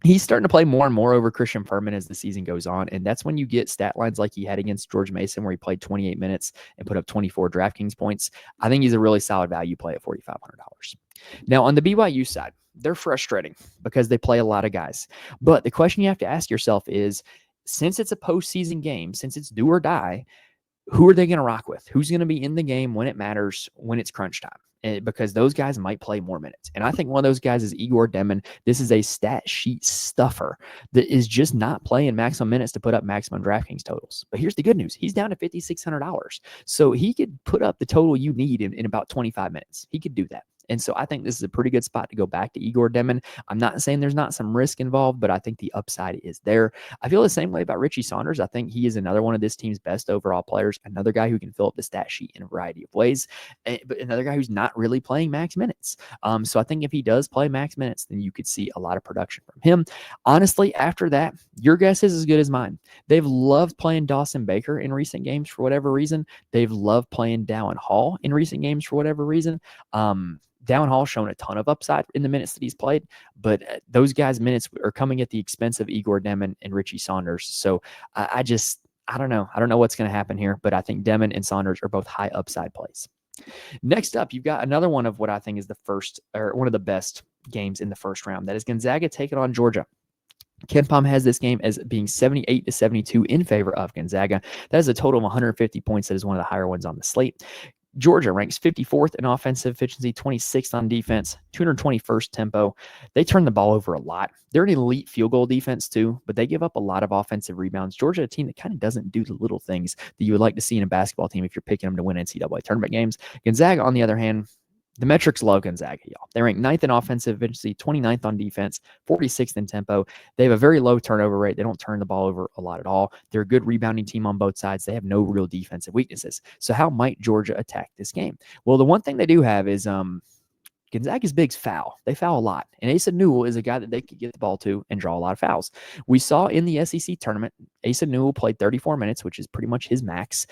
He's starting to play more and more over Christian Furman as the season goes on, and that's when you get stat lines like he had against George Mason where he played 28 minutes and put up 24 DraftKings points. I think he's a really solid value play at $4,500. Now, on the BYU side, they're frustrating because they play a lot of guys. But the question you have to ask yourself is, since it's a postseason game, since it's do or die, who are they going to rock with? Who's going to be in the game when it matters, when it's crunch time? Because those guys might play more minutes. And I think one of those guys is Igor Demon. This is a stat sheet stuffer that is just not playing maximum minutes to put up maximum DraftKings totals. But here's the good news. He's down to $5,600. So he could put up the total you need in about 25 minutes. He could do that. And so I think this is a pretty good spot to go back to Igor Demon. I'm not saying there's not some risk involved, but I think the upside is there. I feel the same way about Richie Saunders. I think he is another one of this team's best overall players, another guy who can fill up the stat sheet in a variety of ways, but another guy who's not really playing max minutes. So I think if he does play max minutes, then you could see a lot of production from him. Honestly, after that, your guess is as good as mine. They've loved playing Dawson Baker in recent games for whatever reason. They've loved playing Dallin Hall in recent games for whatever reason. Dallin Hall shown a ton of upside in the minutes that he's played, but those guys' minutes are coming at the expense of Igor Demon and Richie Saunders. So I don't know. I don't know what's going to happen here, but I think Demon and Saunders are both high upside plays. Next up, you've got another one of what I think is the first or one of the best games in the first round. That is Gonzaga taking on Georgia. KenPom has this game as being 78-72 in favor of Gonzaga. That is a total of 150 points. That is one of the higher ones on the slate. Georgia ranks 54th in offensive efficiency, 26th on defense, 221st tempo. They turn the ball over a lot. They're an elite field goal defense too, but they give up a lot of offensive rebounds. Georgia, a team that kind of doesn't do the little things that you would like to see in a basketball team if you're picking them to win NCAA tournament games. Gonzaga, on the other hand, the metrics love Gonzaga, y'all. They rank 9th in offensive efficiency, 29th on defense, 46th in tempo. They have a very low turnover rate. They don't turn the ball over a lot at all. They're a good rebounding team on both sides. They have no real defensive weaknesses. So how might Georgia attack this game? Well, the one thing they do have is Gonzaga's bigs foul. They foul a lot. And Asa Newell is a guy that they could get the ball to and draw a lot of fouls. We saw in the SEC tournament, Asa Newell played 34 minutes, which is pretty much his max.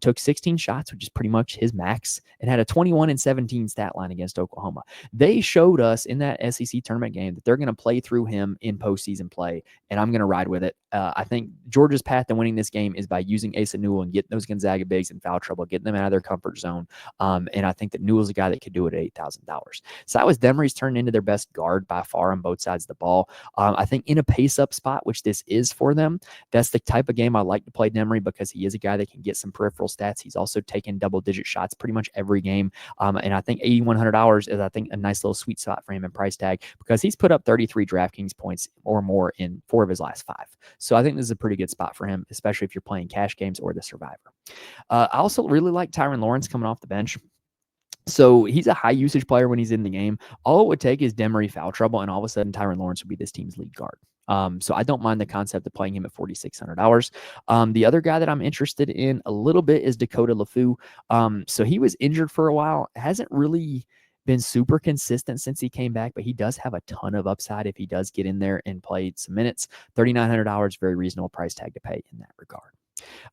Took 16 shots, which is pretty much his max, and had a 21-17 stat line against Oklahoma. They showed us in that SEC tournament game that they're going to play through him in postseason play, and I'm going to ride with it. I think Georgia's path to winning this game is by using Asa Newell and getting those Gonzaga bigs in foul trouble, getting them out of their comfort zone. And I think that Newell's a guy that could do it at $8,000. Cyrus Demery's turned into their best guard by far on both sides of the ball. I think in a pace-up spot, which this is for them, that's the type of game I like to play Demery because he is a guy that can get some peripheral stats. He's also taken double-digit shots pretty much every game. And I think $8,100 is, I think, a nice little sweet spot for him in price tag because he's put up 33 DraftKings points or more in 4 of his last 5. So I think this is a pretty good spot for him, especially if you're playing cash games or the Survivor. I also really like Tyron Lawrence coming off the bench. So he's a high usage player when he's in the game. All it would take is Demery foul trouble, and all of a sudden Tyron Lawrence would be this team's lead guard. So I don't mind the concept of playing him at $4,600. The other guy that I'm interested in a little bit is Dakota LaFou. So he was injured for a while. Hasn't really been super consistent since he came back, but he does have a ton of upside if he does get in there and play some minutes. $3,900, very reasonable price tag to pay in that regard.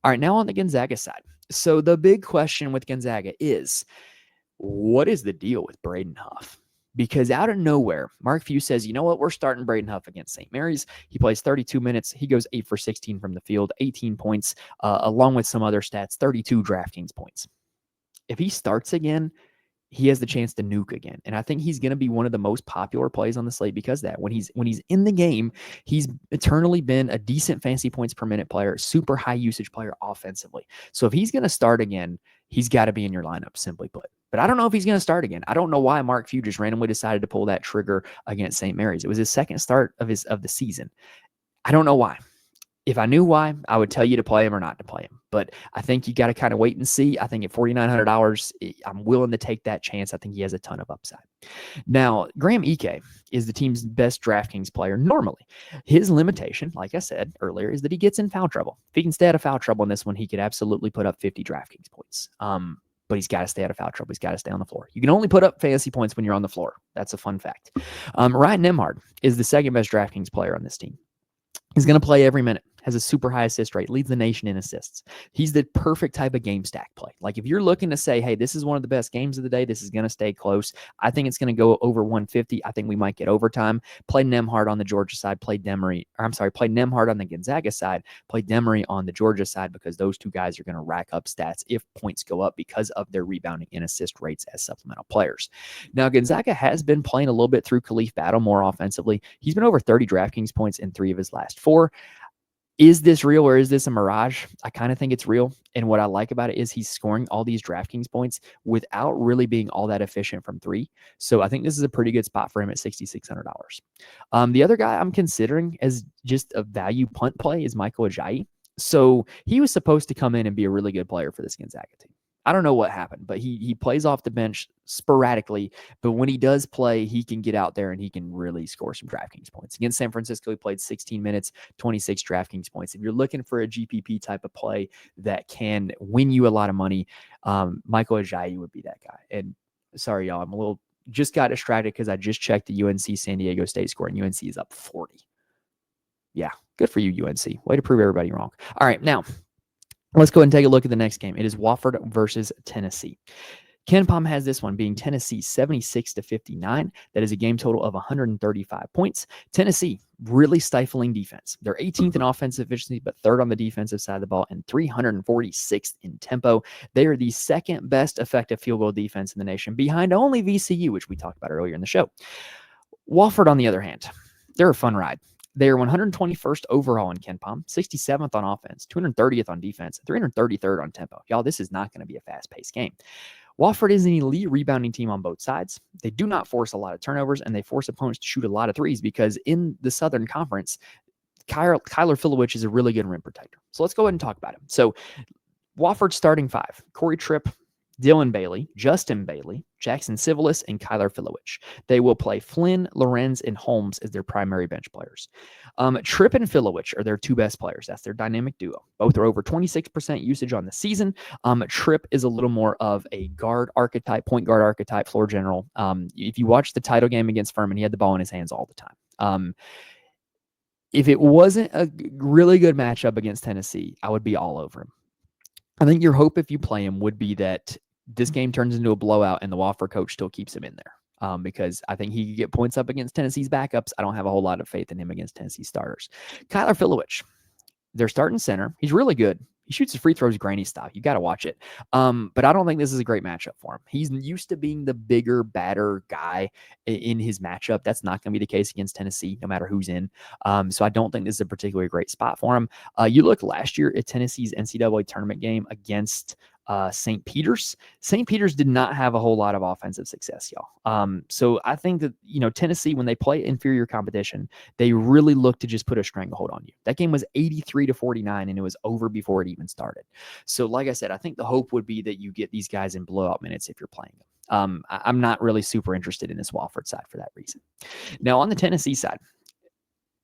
All right, now on the Gonzaga side. So the big question with Gonzaga is, what is the deal with Braden Huff? Because out of nowhere, Mark Few says, you know what, we're starting Braden Huff against St. Mary's. He plays 32 minutes. He goes 8 for 16 from the field, 18 points, along with some other stats, 32 DraftKings points. If he starts again, he has the chance to nuke again. And I think he's going to be one of the most popular plays on the slate because of that. When he's in the game, he's eternally been a decent fantasy points per minute player, super high usage player offensively. So if he's going to start again, he's got to be in your lineup, simply put. But I don't know if he's going to start again. I don't know why Mark Few just randomly decided to pull that trigger against St. Mary's. It was his second start of the season. I don't know why. If I knew why, I would tell you to play him or not to play him. But I think you got to kind of wait and see. I think at $4,900, I'm willing to take that chance. I think he has a ton of upside. Now, Graham Ike is the team's best DraftKings player normally. His limitation, like I said earlier, is that he gets in foul trouble. If he can stay out of foul trouble in this one, he could absolutely put up 50 DraftKings points. But he's got to stay out of foul trouble. He's got to stay on the floor. You can only put up fantasy points when you're on the floor. That's a fun fact. Ryan Nembhard is the second best DraftKings player on this team. He's going to play every minute, has a super high assist rate, leads the nation in assists. He's the perfect type of game stack play. Like if you're looking to say, hey, this is one of the best games of the day, this is going to stay close. I think it's going to go over 150. I think we might get overtime. Play Nembhard on the Georgia side, play Nembhard on the Gonzaga side, play Demery on the Georgia side because those two guys are going to rack up stats if points go up because of their rebounding and assist rates as supplemental players. Now, Gonzaga has been playing a little bit through Khalif Battle more offensively. He's been over 30 DraftKings points in 3 of his last 4. Is this real or is this a mirage? I kind of think it's real. And what I like about it is he's scoring all these DraftKings points without really being all that efficient from three. So I think this is a pretty good spot for him at $6,600. The other guy I'm considering as just a value punt play is Michael Ajayi. So he was supposed to come in and be a really good player for this Gonzaga team. I don't know what happened, but he plays off the bench sporadically. But when he does play, he can get out there and he can really score some DraftKings points. Against San Francisco, he played 16 minutes, 26 DraftKings points. If you're looking for a GPP type of play that can win you a lot of money, Michael Ajayi would be that guy. And sorry, y'all, I'm a little just got distracted because I just checked the UNC San Diego State score, and UNC is up 40. Yeah, good for you, UNC. Way to prove everybody wrong. All right, now let's go ahead and take a look at the next game. It is Wofford versus Tennessee. KenPom has this one being Tennessee 76-59. That is a game total of 135 points. Tennessee, really stifling defense. They're 18th in offensive efficiency, but third on the defensive side of the ball and 346th in tempo. They are the second best effective field goal defense in the nation, behind only VCU, which we talked about earlier in the show. Wofford, on the other hand, they're a fun ride. They are 121st overall in KenPom, 67th on offense, 230th on defense, 333rd on tempo. Y'all, this is not going to be a fast-paced game. Wofford is an elite rebounding team on both sides. They do not force a lot of turnovers, and they force opponents to shoot a lot of threes because in the Southern Conference, Kyler Filowich is a really good rim protector. So let's go ahead and talk about him. So Wofford's starting five: Corey Tripp, Dylan Bailey, Justin Bailey, Jackson Civilis, and Kyler Filowich. They will play Flynn, Lorenz, and Holmes as their primary bench players. Tripp and Filowich are their two best players. That's their dynamic duo. Both are over 26% usage on the season. Tripp is a little more of a guard archetype, point guard archetype, floor general. If you watch the title game against Furman, he had the ball in his hands all the time. If it wasn't a really good matchup against Tennessee, I would be all over him. I think your hope if you play him would be that this game turns into a blowout and the Wofford coach still keeps him in there because I think he could get points up against Tennessee's backups. I don't have a whole lot of faith in him against Tennessee starters. Kyler Filowich, their starting center. He's really good. He shoots his free throws granny style. You got to watch it. But I don't think this is a great matchup for him. He's used to being the bigger, badder guy in his matchup. That's not going to be the case against Tennessee, no matter who's in. So I don't think this is a particularly great spot for him. You look last year at Tennessee's NCAA tournament game against St. Peter's. St. Peter's did not have a whole lot of offensive success, y'all. So I think that, Tennessee, when they play inferior competition, they really look to just put a stranglehold on you. That game was 83-49, and it was over before it even started. So like I said, I think the hope would be that you get these guys in blowout minutes if you're playing them. I'm not really super interested in this Wofford side for that reason. Now, on the Tennessee side,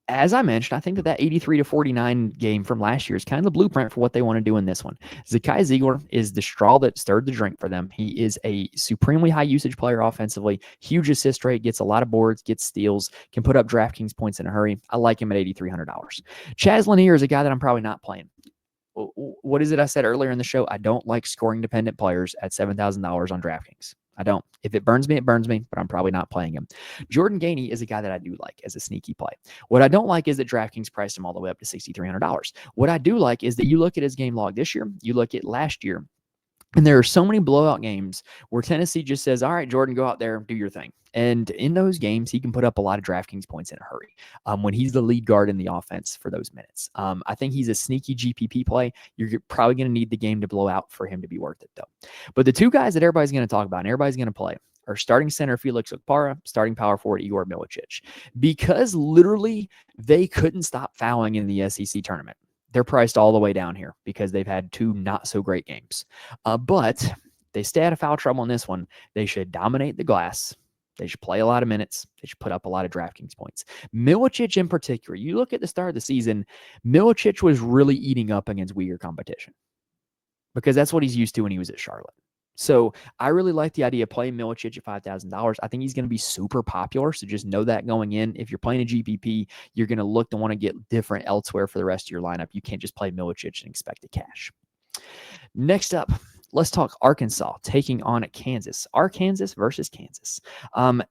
as I mentioned, I think that 83-49 game from last year is kind of the blueprint for what they want to do in this one. Zakai Ziegler is the straw that stirred the drink for them. He is a supremely high usage player offensively, huge assist rate, gets a lot of boards, gets steals, can put up DraftKings points in a hurry. I like him at $8,300. Chaz Lanier is a guy that I'm probably not playing. What is it I said earlier in the show? I don't like scoring dependent players at $7,000 on DraftKings. I don't. If it burns me, it burns me, but I'm probably not playing him. Jordan Gainey is a guy that I do like as a sneaky play. What I don't like is that DraftKings priced him all the way up to $6,300. What I do like is that you look at his game log this year, you look at last year, and there are so many blowout games where Tennessee just says, all right, Jordan, go out there, do your thing. And in those games, he can put up a lot of DraftKings points in a hurry when he's the lead guard in the offense for those minutes. I think he's a sneaky GPP play. You're probably going to need the game to blow out for him to be worth it, though. But the two guys that everybody's going to talk about and everybody's going to play are starting center Felix Okpara, starting power forward Igor Milicic. Because literally they couldn't stop fouling in the SEC tournament. They're priced all the way down here because they've had two not so great games. But they stay out of foul trouble in this one. They should dominate the glass. They should play a lot of minutes. They should put up a lot of DraftKings points. Milicic in particular, you look at the start of the season, Milicic was really eating up against weaker competition because that's what he's used to when he was at Charlotte. So I really like the idea of playing Milicic at $5,000. I think he's going to be super popular. So just know that going in. If you're playing a GPP, you're going to look to want to get different elsewhere for the rest of your lineup. You can't just play Milicic and expect to cash. Next up, let's talk Arkansas taking on Kansas. Arkansas versus Kansas.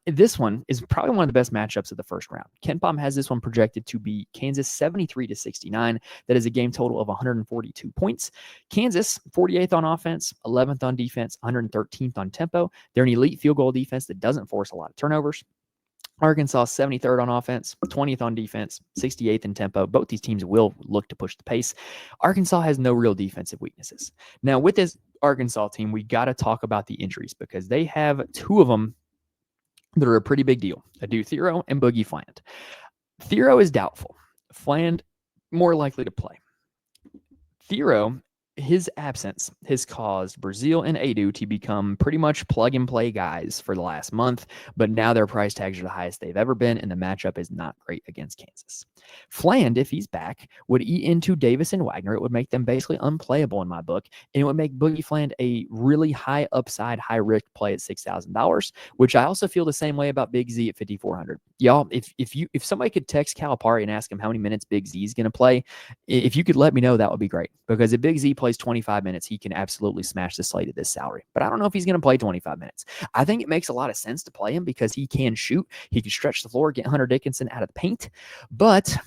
This one is probably one of the best matchups of the first round. KenPom has this one projected to be Kansas 73-69. That is a game total of 142 points. Kansas, 48th on offense, 11th on defense, 113th on tempo. They're an elite field goal defense that doesn't force a lot of turnovers. Arkansas 73rd on offense, 20th on defense, 68th in tempo. Both these teams will look to push the pace. Arkansas has no real defensive weaknesses. Now, with this Arkansas team, we got to talk about the injuries because they have two of them that are a pretty big deal. Adu Thero and Boogie Fland. Thero is doubtful. Fland more likely to play. Thero, his absence has caused Brazil and Adu to become pretty much plug-and-play guys for the last month, but now their price tags are the highest they've ever been, and the matchup is not great against Kansas. Fland, if he's back, would eat into Davis and Wagner. It would make them basically unplayable in my book, and it would make Boogie Fland a really high upside, high-risk play at $6,000, which I also feel the same way about Big Z at $5,400. Y'all, if somebody could text Calipari and ask him how many minutes Big Z is going to play, if you could let me know, that would be great, because if Big Z plays 25 minutes, he can absolutely smash the slate at this salary. But I don't know if he's going to play 25 minutes. I think it makes a lot of sense to play him because he can shoot. He can stretch the floor, get Hunter Dickinson out of the paint. But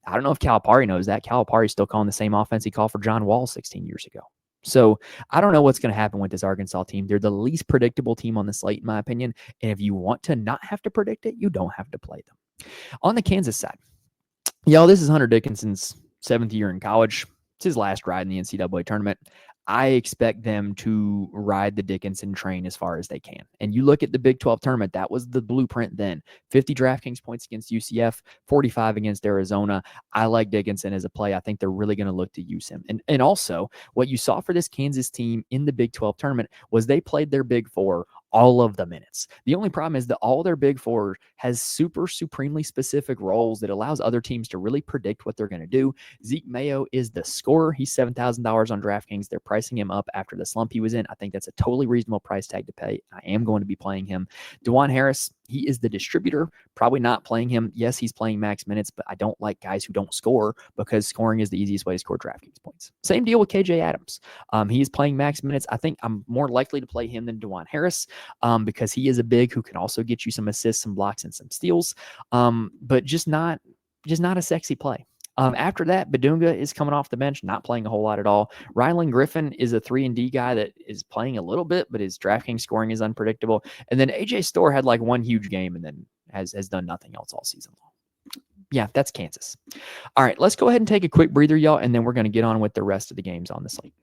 I don't know if Calipari knows that. Calipari's still calling the same offense he called for John Wall 16 years ago. So I don't know what's going to happen with this Arkansas team. They're the least predictable team on the slate, in my opinion. And if you want to not have to predict it, you don't have to play them. On the Kansas side, y'all, this is Hunter Dickinson's 7th year in college. It's his last ride in the NCAA tournament. I expect them to ride the Dickinson train as far as they can. And you look at the Big 12 tournament, that was the blueprint then. 50 DraftKings points against UCF, 45 against Arizona. I like Dickinson as a play. I think they're really going to look to use him. And also, what you saw for this Kansas team in the Big 12 tournament was they played their Big Four all of the minutes. The only problem is that all their Big Four has supremely specific roles that allows other teams to really predict what they're going to do. Zeke Mayo is the scorer. He's $7,000 on DraftKings. They're pricing him up after the slump he was in. I think that's a totally reasonable price tag to pay. I am going to be playing him. DeJuan Harris, he is the distributor. Probably not playing him. Yes, he's playing max minutes, but I don't like guys who don't score because scoring is the easiest way to score DraftKings points. Same deal with KJ Adams. He's playing max minutes. I think I'm more likely to play him than DeJuan Harris because he is a big who can also get you some assists, some blocks, and some steals, but just not a sexy play. After that, Badunga is coming off the bench, not playing a whole lot at all. Rylan Griffin is a 3-and-D guy that is playing a little bit, but his DraftKings scoring is unpredictable. And then AJ Storr had like one huge game and then has done nothing else all season long. Yeah, that's Kansas. All right, let's go ahead and take a quick breather, y'all, and then we're going to get on with the rest of the games on the slate.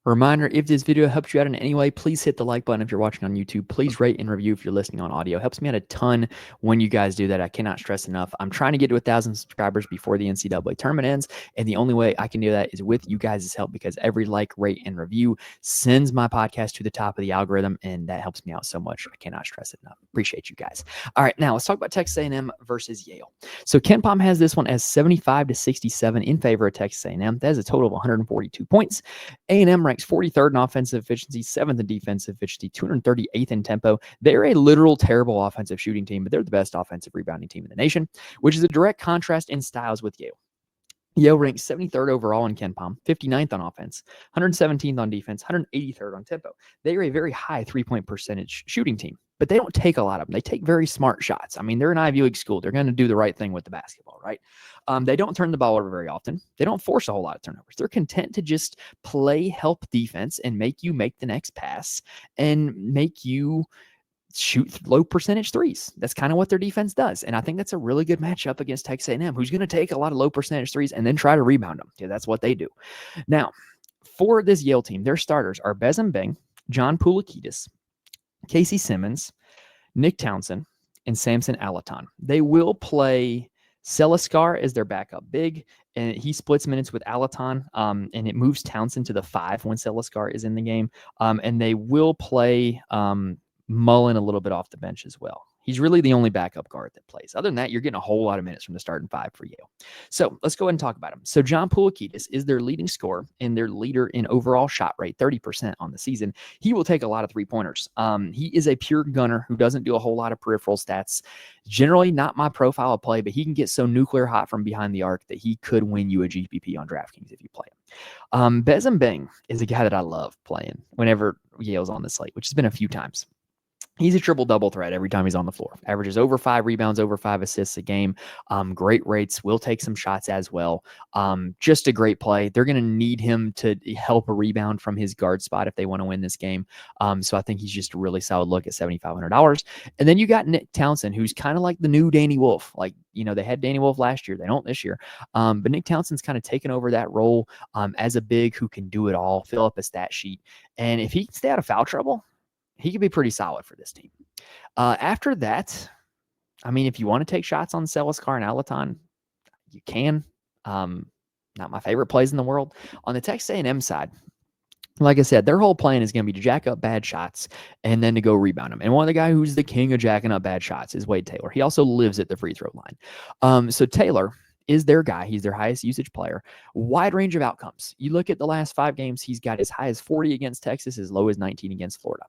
Reminder, if this video helps you out in any way, please hit the like button if you're watching on YouTube. Please rate and review if you're listening on audio. It helps me out a ton when you guys do that. I cannot stress enough. I'm trying to get to 1,000 subscribers before the NCAA tournament ends, and the only way I can do that is with you guys' help because every like, rate, and review sends my podcast to the top of the algorithm, and that helps me out so much. I cannot stress it enough. Appreciate you guys. All right, now let's talk about Texas A&M versus Yale. So KenPom has this one as 75-67 in favor of Texas A&M. That is a total of 142 points. A&M ranks 43rd in offensive efficiency, 7th in defensive efficiency, 238th in tempo. They're a literal terrible offensive shooting team, but they're the best offensive rebounding team in the nation, which is a direct contrast in styles with Yale. Yale ranks 73rd overall in KenPom, 59th on offense, 117th on defense, 183rd on tempo. They are a very high three-point percentage shooting team, but they don't take a lot of them. They take very smart shots. I mean, they're an Ivy League school. They're going to do the right thing with the basketball, right? They don't turn the ball over very often. They don't force a whole lot of turnovers. They're content to just play help defense and make you make the next pass and make you shoot low percentage threes. That's kind of what their defense does. And I think that's a really good matchup against Texas A&M, who's going to take a lot of low percentage threes and then try to rebound them. Yeah, that's what they do. Now, for this Yale team, their starters are Bezem Beng, John Poulikitis, Casey Simmons, Nick Townsend, and Samson Alaton. They will play Seliskar as their backup big, and he splits minutes with Alaton, and it moves Townsend to the 5 when Seliskar is in the game. And they will play Mullen a little bit off the bench as well. He's really the only backup guard that plays. Other than that, you're getting a whole lot of minutes from the starting 5 for Yale. So let's go ahead and talk about him. So John Poulikitis is their leading scorer and their leader in overall shot rate, 30% on the season. He will take a lot of three-pointers. He is a pure gunner who doesn't do a whole lot of peripheral stats. Generally not my profile of play, but he can get so nuclear hot from behind the arc that he could win you a GPP on DraftKings if you play him. Bezem Beng is a guy that I love playing whenever Yale's on the slate, which has been a few times. He's a triple-double threat every time he's on the floor. Averages over 5 rebounds, over 5 assists a game. Great rates. Will take some shots as well. Just a great play. They're going to need him to help a rebound from his guard spot if they want to win this game. So I think he's just a really solid look at $7,500. And then you got Nick Townsend, who's kind of like the new Danny Wolf. Like, they had Danny Wolf last year. They don't this year. But Nick Townsend's kind of taken over that role as a big who can do it all, fill up a stat sheet. And if he can stay out of foul trouble, he could be pretty solid for this team. After that, I mean, if you want to take shots on Seliskar and Alaton, you can. Not my favorite plays in the world. On the Texas A&M side, like I said, their whole plan is going to be to jack up bad shots and then to go rebound them. And one of the guys who's the king of jacking up bad shots is Wade Taylor. He also lives at the free throw line. So Taylor is their guy. He's their highest usage player. Wide range of outcomes. You look at the last 5 games, he's got as high as 40 against Texas, as low as 19 against Florida.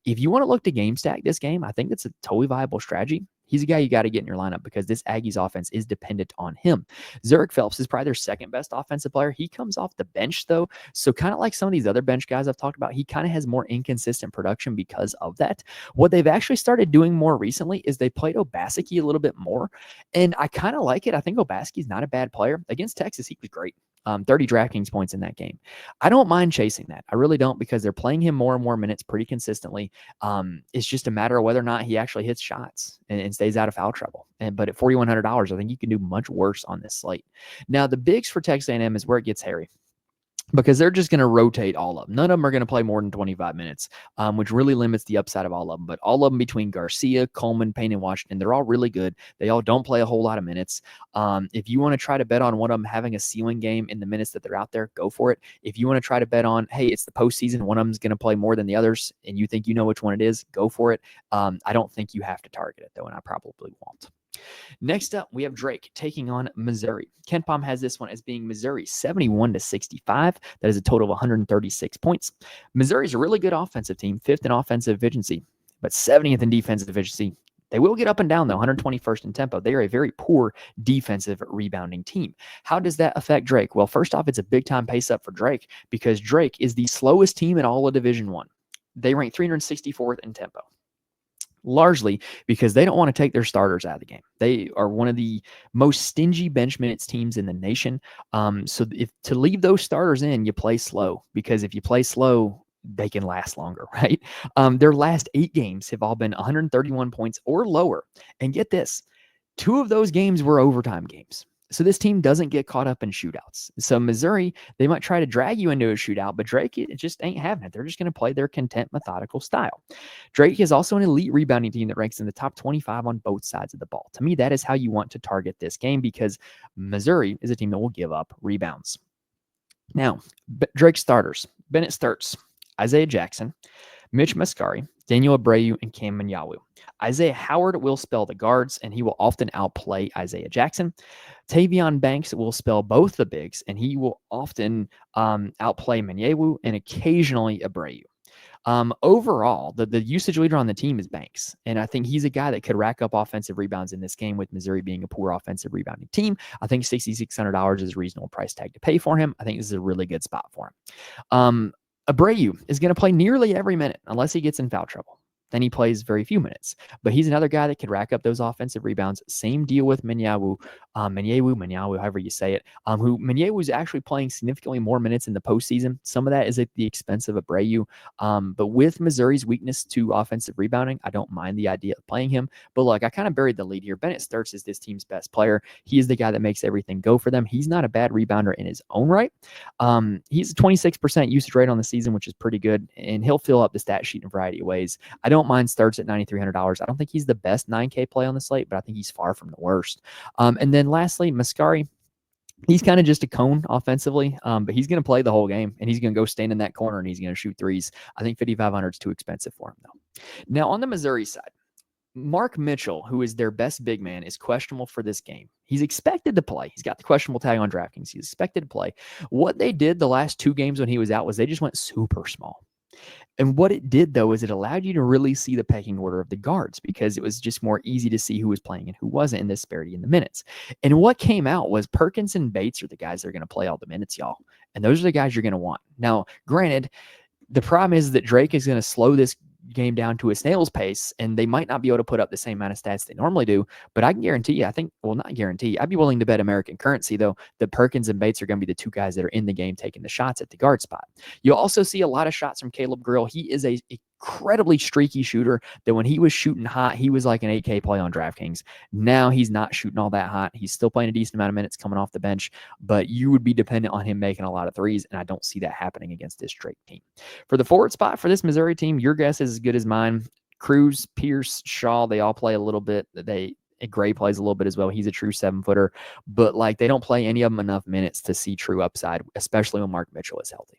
If you want to look to game stack this game, I think that's a totally viable strategy. He's a guy you got to get in your lineup because this Aggies offense is dependent on him. Zurich Phelps is probably their second best offensive player. He comes off the bench, though. So kind of like some of these other bench guys I've talked about, he kind of has more inconsistent production because of that. What they've actually started doing more recently is they played Obaseki a little bit more. And I kind of like it. I think Obaseki's not a bad player. Against Texas, he was great. 30 DraftKings points in that game. I don't mind chasing that. I really don't, because they're playing him more and more minutes pretty consistently. It's just a matter of whether or not he actually hits shots and stays out of foul trouble. But at $4,100, I think you can do much worse on this slate. Now, the bigs for Texas A&M is where it gets hairy, because they're just going to rotate all of them. None of them are going to play more than 25 minutes, which really limits the upside of all of them. But all of them between Garcia, Coleman, Payne, and Washington, they're all really good. They all don't play a whole lot of minutes. If you want to try to bet on one of them having a ceiling game in the minutes that they're out there, go for it. If you want to try to bet on, hey, it's the postseason, one of them is going to play more than the others, and you think you know which one it is, go for it. I don't think you have to target it, though, and I probably won't. Next up, we have Drake taking on Missouri. KenPom has this one as being Missouri 71-65. That is a total of 136 points. Missouri is a really good offensive team, 5th in offensive efficiency, but 70th in defensive efficiency. They will get up and down, though, 121st in tempo. They are a very poor defensive rebounding team. How does that affect Drake? Well, first off, it's a big-time pace up for Drake because Drake is the slowest team in all of Division I. They rank 364th in tempo, largely because they don't want to take their starters out of the game. They are one of the most stingy bench minutes teams in the nation. So if to leave those starters in, you play slow, because if you play slow, they can last longer, right? Their last 8 games have all been 131 points or lower. And get this, 2 of those games were overtime games. So this team doesn't get caught up in shootouts. So Missouri, they might try to drag you into a shootout, but Drake, it just ain't having it. They're just going to play their content, methodical style. Drake is also an elite rebounding team that ranks in the top 25 on both sides of the ball. To me, that is how you want to target this game, because Missouri is a team that will give up rebounds. Now, Drake starters: Bennett Sturts, Isaiah Jackson, Mitch Mascari, Daniel Abreu, and Cam Manyawu. Isaiah Howard will spell the guards, and he will often outplay Isaiah Jackson. Tavion Banks will spell both the bigs, and he will often outplay Manyawu and occasionally Abreu. Overall, the usage leader on the team is Banks, and I think he's a guy that could rack up offensive rebounds in this game, with Missouri being a poor offensive rebounding team. I think $6,600 is a reasonable price tag to pay for him. I think this is a really good spot for him. Abreu is going to play nearly every minute unless he gets in foul trouble. Then he plays very few minutes. But he's another guy that could rack up those offensive rebounds. Same deal with Manyawu, however you say it. Manyawu is actually playing significantly more minutes in the postseason. Some of that is at the expense of Abreu. But with Missouri's weakness to offensive rebounding, I don't mind the idea of playing him. But look, I kind of buried the lead here. Bennett Sturts is this team's best player. He is the guy that makes everything go for them. He's not a bad rebounder in his own right. He's a 26% usage rate on the season, which is pretty good. And he'll fill up the stat sheet in a variety of ways. I don't mind Sturts at $9,300. I don't think he's the best 9K play on the slate, but I think he's far from the worst. And then lastly, Mascari. He's kind of just a cone offensively, but he's going to play the whole game, and he's going to go stand in that corner, and he's going to shoot threes. I think $5,500 is too expensive for him, though. Now, on the Missouri side, Mark Mitchell, who is their best big man, is questionable for this game. He's expected to play. He's got the questionable tag on DraftKings. He's expected to play. What they did the last 2 games when he was out was they just went super small. And what it did, though, is it allowed you to really see the pecking order of the guards, because it was just more easy to see who was playing and who wasn't in the disparity in the minutes. And what came out was Perkins and Bates are the guys that are going to play all the minutes, y'all. And those are the guys you're going to want. Now, granted, the problem is that Drake is going to slow this game down to a snail's pace, and they might not be able to put up the same amount of stats they normally do. But I can guarantee you, not guarantee, I'd be willing to bet American currency, though, that Perkins and Bates are going to be the two guys that are in the game taking the shots at the guard spot. You'll also see a lot of shots from Caleb Grill. He is a incredibly streaky shooter that when he was shooting hot, he was like an 8K play on DraftKings. Now he's not shooting all that hot. He's still playing a decent amount of minutes coming off the bench, but you would be dependent on him making a lot of threes, and I don't see that happening against this Drake team. For the forward spot for this Missouri team, your guess is as good as mine. Cruz, Pierce, Shaw, they all play a little bit. Gray plays a little bit as well. He's a true 7-footer, but like they don't play any of them enough minutes to see true upside, especially when Mark Mitchell is healthy.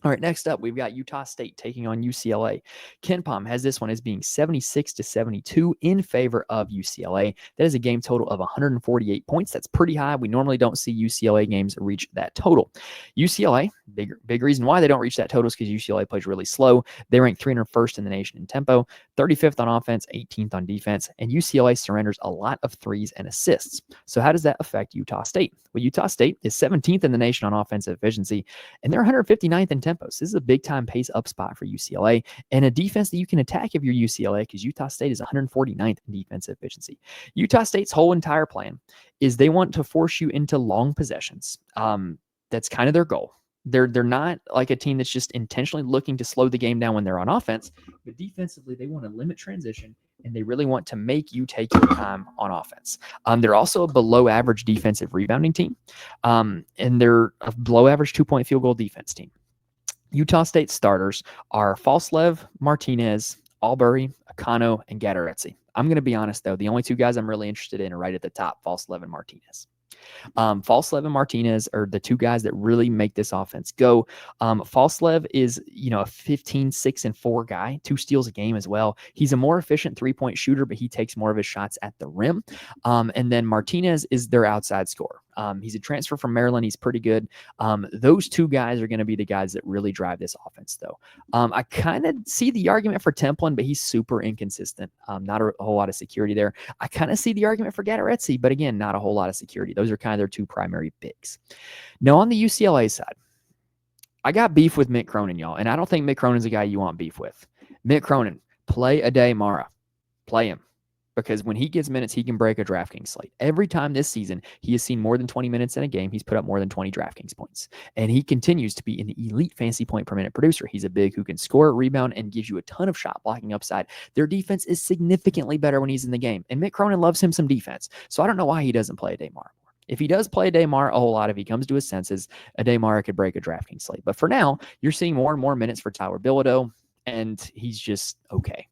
All right, next up, we've got Utah State taking on UCLA. KenPom has this one as being 76-72 in favor of UCLA. That is a game total of 148 points. That's pretty high. We normally don't see UCLA games reach that total. UCLA, big reason why they don't reach that total is because UCLA plays really slow. They rank 301st in the nation in tempo, 35th on offense, 18th on defense, and UCLA surrenders a lot of threes and assists. So how does that affect Utah State? Well, Utah State is 17th in the nation on offensive efficiency, and they're 159th in tempos. This is a big time pace up spot for UCLA and a defense that you can attack if you're UCLA, because Utah State is 149th in defensive efficiency. Utah State's whole entire plan is they want to force you into long possessions. That's kind of their goal. They're not like a team that's just intentionally looking to slow the game down when they're on offense, but defensively they want to limit transition and they really want to make you take your time on offense. They're also a below average defensive rebounding team, and they're a below average 2-point field goal defense team. Utah State starters are Falslev, Martinez, Albury, Akano, and Gadaretse. I'm going to be honest, though. The only two guys I'm really interested in are right at the top, Falslev and Martinez. Falslev and Martinez are the two guys that really make this offense go. Falslev is, a 15, 6, and 4 guy, 2 steals a game as well. He's a more efficient 3-point shooter, but he takes more of his shots at the rim. And then Martinez is their outside scorer. He's a transfer from Maryland. He's pretty good. Those two guys are going to be the guys that really drive this offense, though. I kind of see the argument for Templin, but he's super inconsistent. Not a whole lot of security there. I kind of see the argument for Gadaretse, but again, not a whole lot of security. Those are kind of their two primary bigs. Now, on the UCLA side, I got beef with Mick Cronin, y'all, and I don't think Mick Cronin's a guy you want beef with. Mick Cronin, play Ade Mara. Play him. Because when he gets minutes, he can break a DraftKings slate. Every time this season, he has seen more than 20 minutes in a game. He's put up more than 20 DraftKings points. And he continues to be an elite fantasy point per minute producer. He's a big who can score, rebound, and gives you a ton of shot blocking upside. Their defense is significantly better when he's in the game. And Mick Cronin loves him some defense. So I don't know why he doesn't play Ade Mara more. If he does play Ade Mara a whole lot, if he comes to his senses, Ade Mara could break a DraftKings slate. But for now, you're seeing more and more minutes for Tyler Bilodeau, and he's just okay.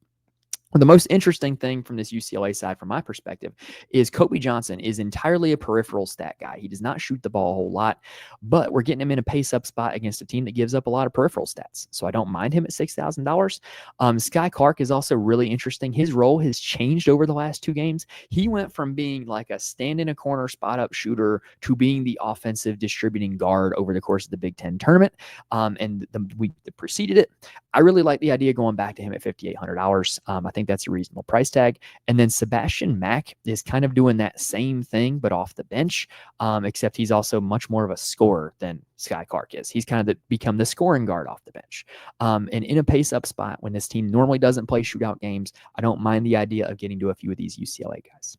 The most interesting thing from this UCLA side, from my perspective, is Kobe Johnson is entirely a peripheral stat guy. He does not shoot the ball a whole lot, but we're getting him in a pace-up spot against a team that gives up a lot of peripheral stats. So I don't mind him at $6,000. Sky Clark is also really interesting. His role has changed over the last 2 games. He went from being like a stand-in-a-corner spot-up shooter to being the offensive distributing guard over the course of the Big Ten tournament, and the week that preceded it. I really like the idea going back to him at $5,800. I think that's a reasonable price tag. And then Sebastian Mack is kind of doing that same thing, but off the bench, except he's also much more of a scorer than Sky Clark is. He's kind of become the scoring guard off the bench. And in a pace-up spot, when this team normally doesn't play shootout games, I don't mind the idea of getting to a few of these UCLA guys.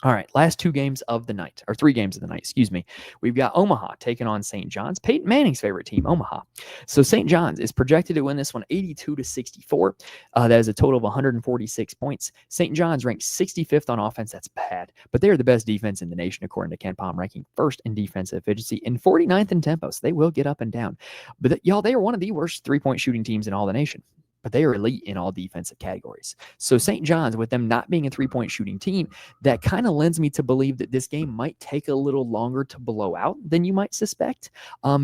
All right, last 2 games of the night, or 3 games of the night, excuse me. We've got Omaha taking on St. John's, Peyton Manning's favorite team, Omaha. So St. John's is projected to win this one 82-64. That is a total of 146 points. St. John's ranks 65th on offense. That's bad, but they are the best defense in the nation, according to KenPom, ranking 1st in defensive efficiency and 49th in tempo. So they will get up and down. But y'all, they are one of the worst 3-point shooting teams in all the nation. But they are elite in all defensive categories. So St. John's, with them not being a 3-point shooting team, that kind of lends me to believe that this game might take a little longer to blow out than you might suspect,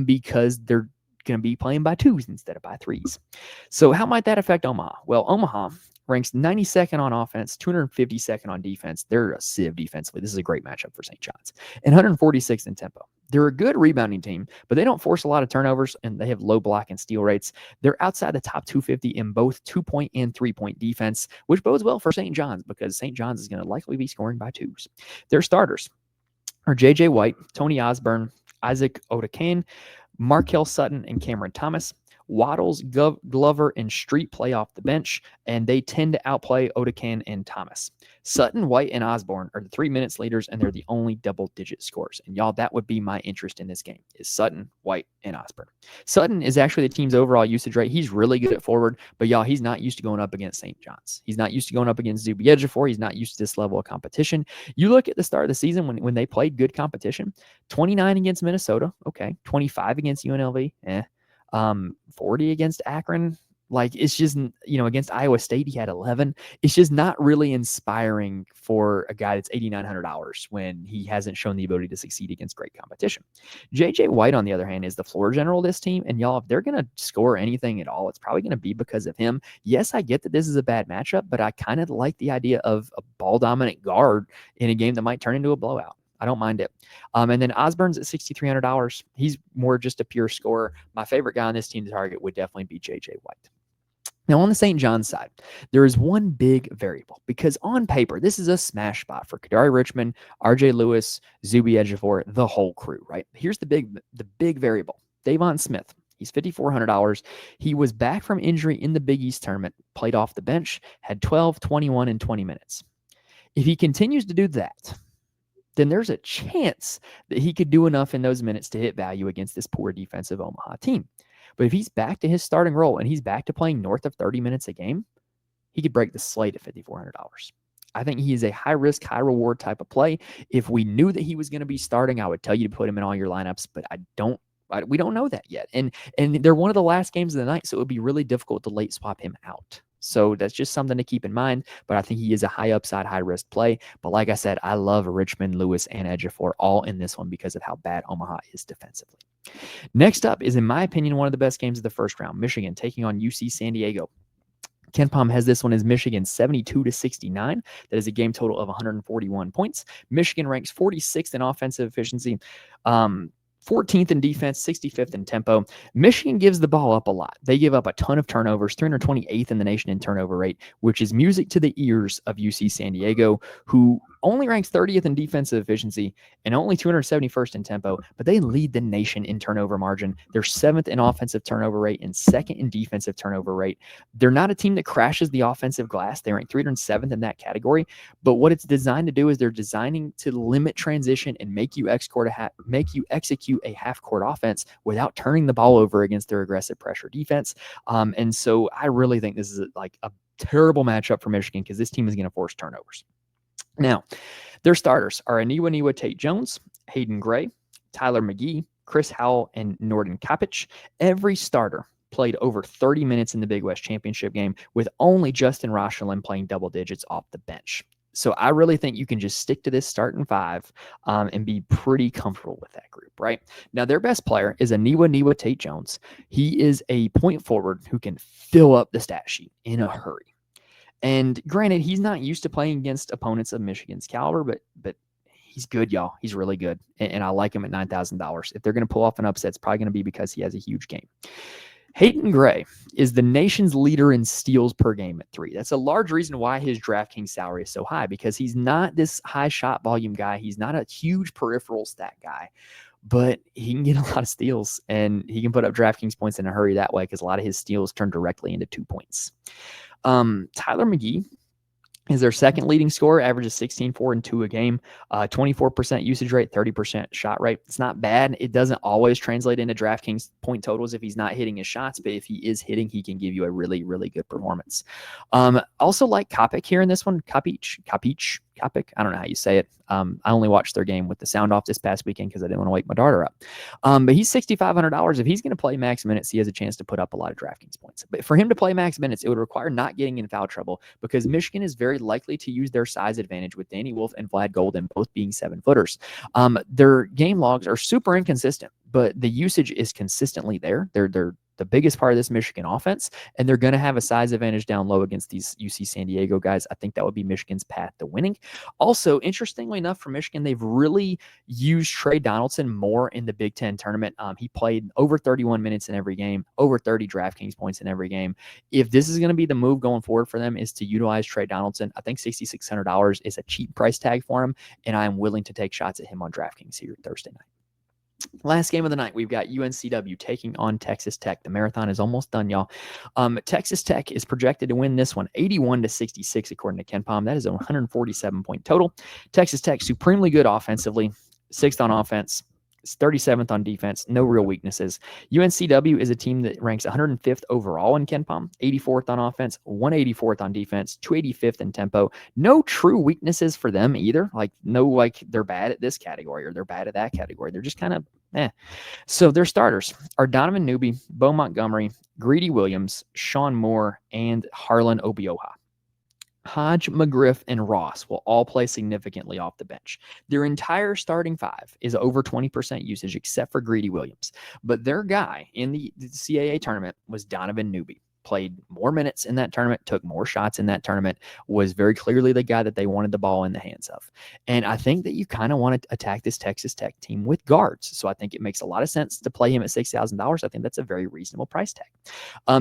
because they're going to be playing by 2s instead of by 3s. So how might that affect Omaha? Well, Omaha ranks 92nd on offense, 252nd on defense. They're a sieve defensively. This is a great matchup for St. John's. And 146th in tempo. They're a good rebounding team, but they don't force a lot of turnovers, and they have low block and steal rates. They're outside the top 250 in both 2-point and 3-point defense, which bodes well for St. John's, because St. John's is going to likely be scoring by 2s. Their starters are J.J. White, Tony Osborne, Isaac Odekane, Markel Sutton, and Cameron Thomas. Waddles, Glover, and Street play off the bench, and they tend to outplay Odekan and Thomas. Sutton, White, and Osborne are the 3 minutes leaders, and they're the only double-digit scores. And y'all, that would be my interest in this game, is Sutton, White, and Osborne. Sutton is actually the team's overall usage rate. He's really good at forward, but y'all, he's not used to going up against St. John's. He's not used to going up against Zuby Ejiofor. He's not used to this level of competition. You look at the start of the season when they played good competition, 29 against Minnesota, okay, 25 against UNLV, 40 against Akron. Like, it's just, against Iowa State, he had 11. It's just not really inspiring for a guy that's $8,900 when he hasn't shown the ability to succeed against great competition. JJ White, on the other hand, is the floor general of this team. And y'all, if they're going to score anything at all, it's probably going to be because of him. Yes, I get that this is a bad matchup, but I kind of like the idea of a ball dominant guard in a game that might turn into a blowout. I don't mind it. And then Osborne's at $6,300. He's more just a pure scorer. My favorite guy on this team to target would definitely be JJ White. Now, on the St. John's side, there is one big variable because on paper, this is a smash spot for Kadari Richmond, RJ Lewis, Zuby Ejiofor, the whole crew, right? Here's the big variable. Davon Smith, he's $5,400. He was back from injury in the Big East tournament, played off the bench, had 12, 21, and 20 minutes. If he continues to do that, then there's a chance that he could do enough in those minutes to hit value against this poor defensive Omaha team. But if he's back to his starting role and he's back to playing north of 30 minutes a game, he could break the slate at $5,400. I think he is a high risk, high reward type of play. If we knew that he was going to be starting, I would tell you to put him in all your lineups, but we don't know that yet. And they're one of the last games of the night, so it would be really difficult to late swap him out. So that's just something to keep in mind. But I think he is a high upside, high risk play. But like I said, I love Richmond, Lewis, and Ejiofor all in this one because of how bad Omaha is defensively. Next up is, in my opinion, one of the best games of the first round. Michigan taking on UC San Diego. KenPom has this one as Michigan 72-69. That is a game total of 141 points. Michigan ranks 46th in offensive efficiency. 14th in defense, 65th in tempo. Michigan gives the ball up a lot. They give up a ton of turnovers, 328th in the nation in turnover rate, which is music to the ears of UC San Diego, who only ranks 30th in defensive efficiency and only 271st in tempo, but they lead the nation in turnover margin. They're 7th in offensive turnover rate and 2nd in defensive turnover rate. They're not a team that crashes the offensive glass. They rank 307th in that category, but what it's designed to do is they're designing to limit transition and make you execute a half-court offense without turning the ball over against their aggressive pressure defense. And so I really think this is like a terrible matchup for Michigan because this team is going to force turnovers. Now, their starters are Aniwa Tate Jones, Hayden Gray, Tyler McGee, Chris Howell, and Norden Kapic. Every starter played over 30 minutes in the Big West Championship game, with only Justin Rosherlin playing double digits off the bench. So I really think you can just stick to this starting five and be pretty comfortable with that group, right? Now, their best player is Aniwa Tate Jones. He is a point forward who can fill up the stat sheet in a hurry. And granted, he's not used to playing against opponents of Michigan's caliber, but he's good, y'all. He's really good. And I like him at $9,000. If they're going to pull off an upset, it's probably going to be because he has a huge game. Hayden Gray is the nation's leader in steals per game at 3. That's a large reason why his DraftKings salary is so high, because he's not this high shot volume guy. He's not a huge peripheral stat guy, but he can get a lot of steals, and he can put up DraftKings points in a hurry that way because a lot of his steals turn directly into 2 points. Tyler McGee is their second leading scorer, averages 16, 4, and 2 a game, 24% usage rate, 30% shot rate. It's not bad. It doesn't always translate into DraftKings point totals if he's not hitting his shots, but if he is hitting, he can give you a really, really good performance. Also like Kapic here in this one, Kapic. I don't know how you say it. I only watched their game with the sound off this past weekend because I didn't want to wake my daughter up. But he's $6,500. If he's going to play max minutes, he has a chance to put up a lot of DraftKings points. But for him to play max minutes, it would require not getting in foul trouble because Michigan is very likely to use their size advantage with Danny Wolf and Vlad Golden both being 7-footers. Their game logs are super inconsistent, but the usage is consistently there. They're the biggest part of this Michigan offense, and they're going to have a size advantage down low against these UC San Diego guys. I think that would be Michigan's path to winning. Also, interestingly enough, for Michigan, they've really used Trey Donaldson more in the Big Ten tournament. He played over 31 minutes in every game, over 30 DraftKings points in every game. If this is going to be the move going forward for them, is to utilize Trey Donaldson, I think $6,600 is a cheap price tag for him, and I am willing to take shots at him on DraftKings here Thursday night. Last game of the night, we've got UNCW taking on Texas Tech. The marathon is almost done, y'all. Texas Tech is projected to win this one 81-66, according to KenPom. That is a 147-point total. Texas Tech, supremely good offensively, 6th on offense, 37th on defense, no real weaknesses. UNCW is a team that ranks 105th overall in KenPom, 84th on offense, 184th on defense, 285th in tempo. No true weaknesses for them either. They're bad at this category or they're bad at that category. They're just kind of So their starters are Donovan Newby, Bo Montgomery, Greedy Williams, Sean Moore, and Harlan Obioha. Hodge, McGriff, and Ross will all play significantly off the bench. Their entire starting five is over 20% usage, except for Greedy Williams. But their guy in the CAA tournament was Donovan Newby. Played more minutes in that tournament, took more shots in that tournament, was very clearly the guy that they wanted the ball in the hands of. And I think that you kind of want to attack this Texas Tech team with guards. So I think it makes a lot of sense to play him at $6,000. I think that's a very reasonable price tag.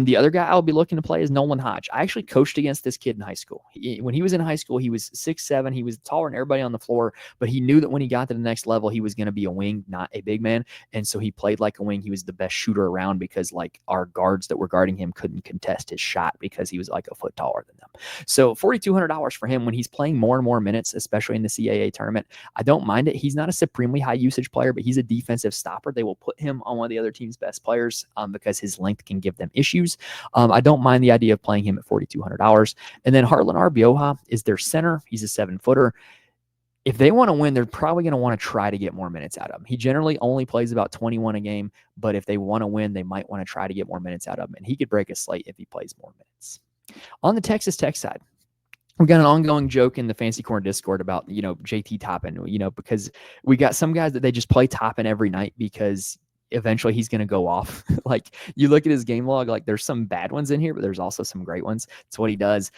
The other guy I'll be looking to play is Nolan Hodge. I actually coached against this kid in high school. When he was in high school, he was 6'7". He was taller than everybody on the floor, but he knew that when he got to the next level, he was going to be a wing, not a big man. And so he played like a wing. He was the best shooter around because like our guards that were guarding him couldn't contest his shot because he was like a foot taller than them. So $4,200 for him when he's playing more and more minutes, especially in the CAA tournament. I don't mind it. He's not a supremely high usage player, but he's a defensive stopper. They will put him on one of the other team's best players because his length can give them issues. I don't mind the idea of playing him at $4,200. And then Harlan Obioha is their center. He's a 7-footer. If they want to win, they're probably going to want to try to get more minutes out of him. He generally only plays about 21 a game, but if they want to win, they might want to try to get more minutes out of him. And he could break a slate if he plays more minutes. On the Texas Tech side, we got an ongoing joke in the Fancy Corner Discord about, JT Toppin, because we got some guys that they just play Toppin every night because eventually he's going to go off. Like you look at his game log, like there's some bad ones in here, but there's also some great ones. It's what he does.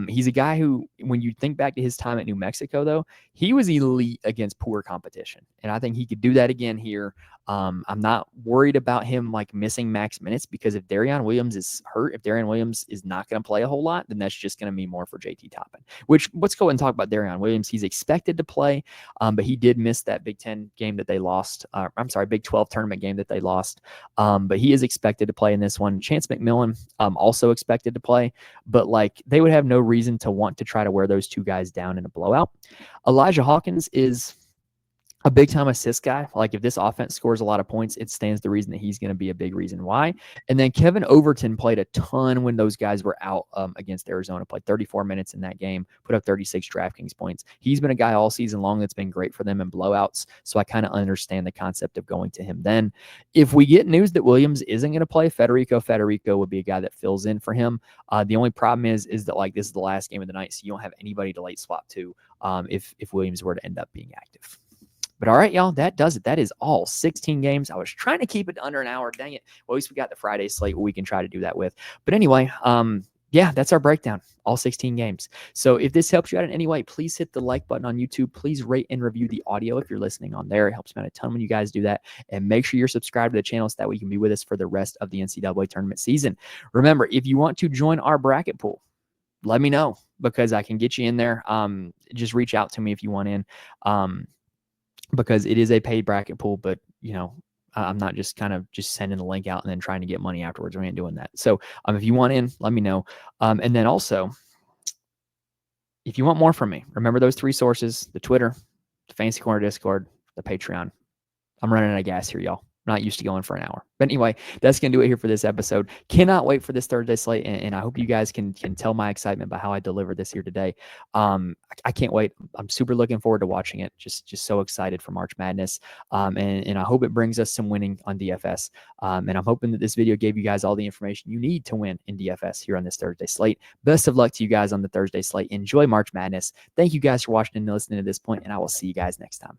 He's a guy who, when you think back to his time at New Mexico, though, he was elite against poor competition. And I think he could do that again here. I'm not worried about him like missing max minutes because if Darion Williams is hurt, if Darion Williams is not going to play a whole lot, then that's just going to be more for JT Toppin. Which let's go ahead and talk about Darion Williams. He's expected to play, but he did miss that Big 10 game that they lost. Big 12 tournament game that they lost. But he is expected to play in this one. Chance McMillan also expected to play, but like they would have no reason to want to try to wear those two guys down in a blowout. Elijah Hawkins is a big-time assist guy. Like if this offense scores a lot of points, it stands to reason that he's going to be a big reason why. And then Kevin Overton played a ton when those guys were out against Arizona, played 34 minutes in that game, put up 36 DraftKings points. He's been a guy all season long that's been great for them in blowouts, so I kind of understand the concept of going to him then. If we get news that Williams isn't going to play, Federico would be a guy that fills in for him. The only problem is that like this is the last game of the night, so you don't have anybody to late swap to if Williams were to end up being active. But all right, y'all, that does it. That is all 16 games. I was trying to keep it under an hour. Dang it. Well, at least we got the Friday slate we can try to do that with. But anyway, that's our breakdown, all 16 games. So if this helps you out in any way, please hit the like button on YouTube. Please rate and review the audio if you're listening on there. It helps me out a ton when you guys do that. And make sure you're subscribed to the channel so that way you can be with us for the rest of the NCAA tournament season. Remember, if you want to join our bracket pool, let me know because I can get you in there. Just reach out to me if you want in. Because it is a paid bracket pool, but I'm not just kind of just sending the link out and then trying to get money afterwards. We ain't doing that. So if you want in, let me know. And then also, if you want more from me, remember those 3 sources: the Twitter, the Fancy Corner Discord, the Patreon. I'm running out of gas here, y'all. I'm not used to going for an hour. But anyway, that's going to do it here for this episode. Cannot wait for this Thursday slate, and I hope you guys can tell my excitement by how I delivered this here today. I can't wait. I'm super looking forward to watching it. Just so excited for March Madness. And I hope it brings us some winning on DFS. And I'm hoping that this video gave you guys all the information you need to win in DFS here on this Thursday slate. Best of luck to you guys on the Thursday slate. Enjoy March Madness. Thank you guys for watching and listening to this point, and I will see you guys next time.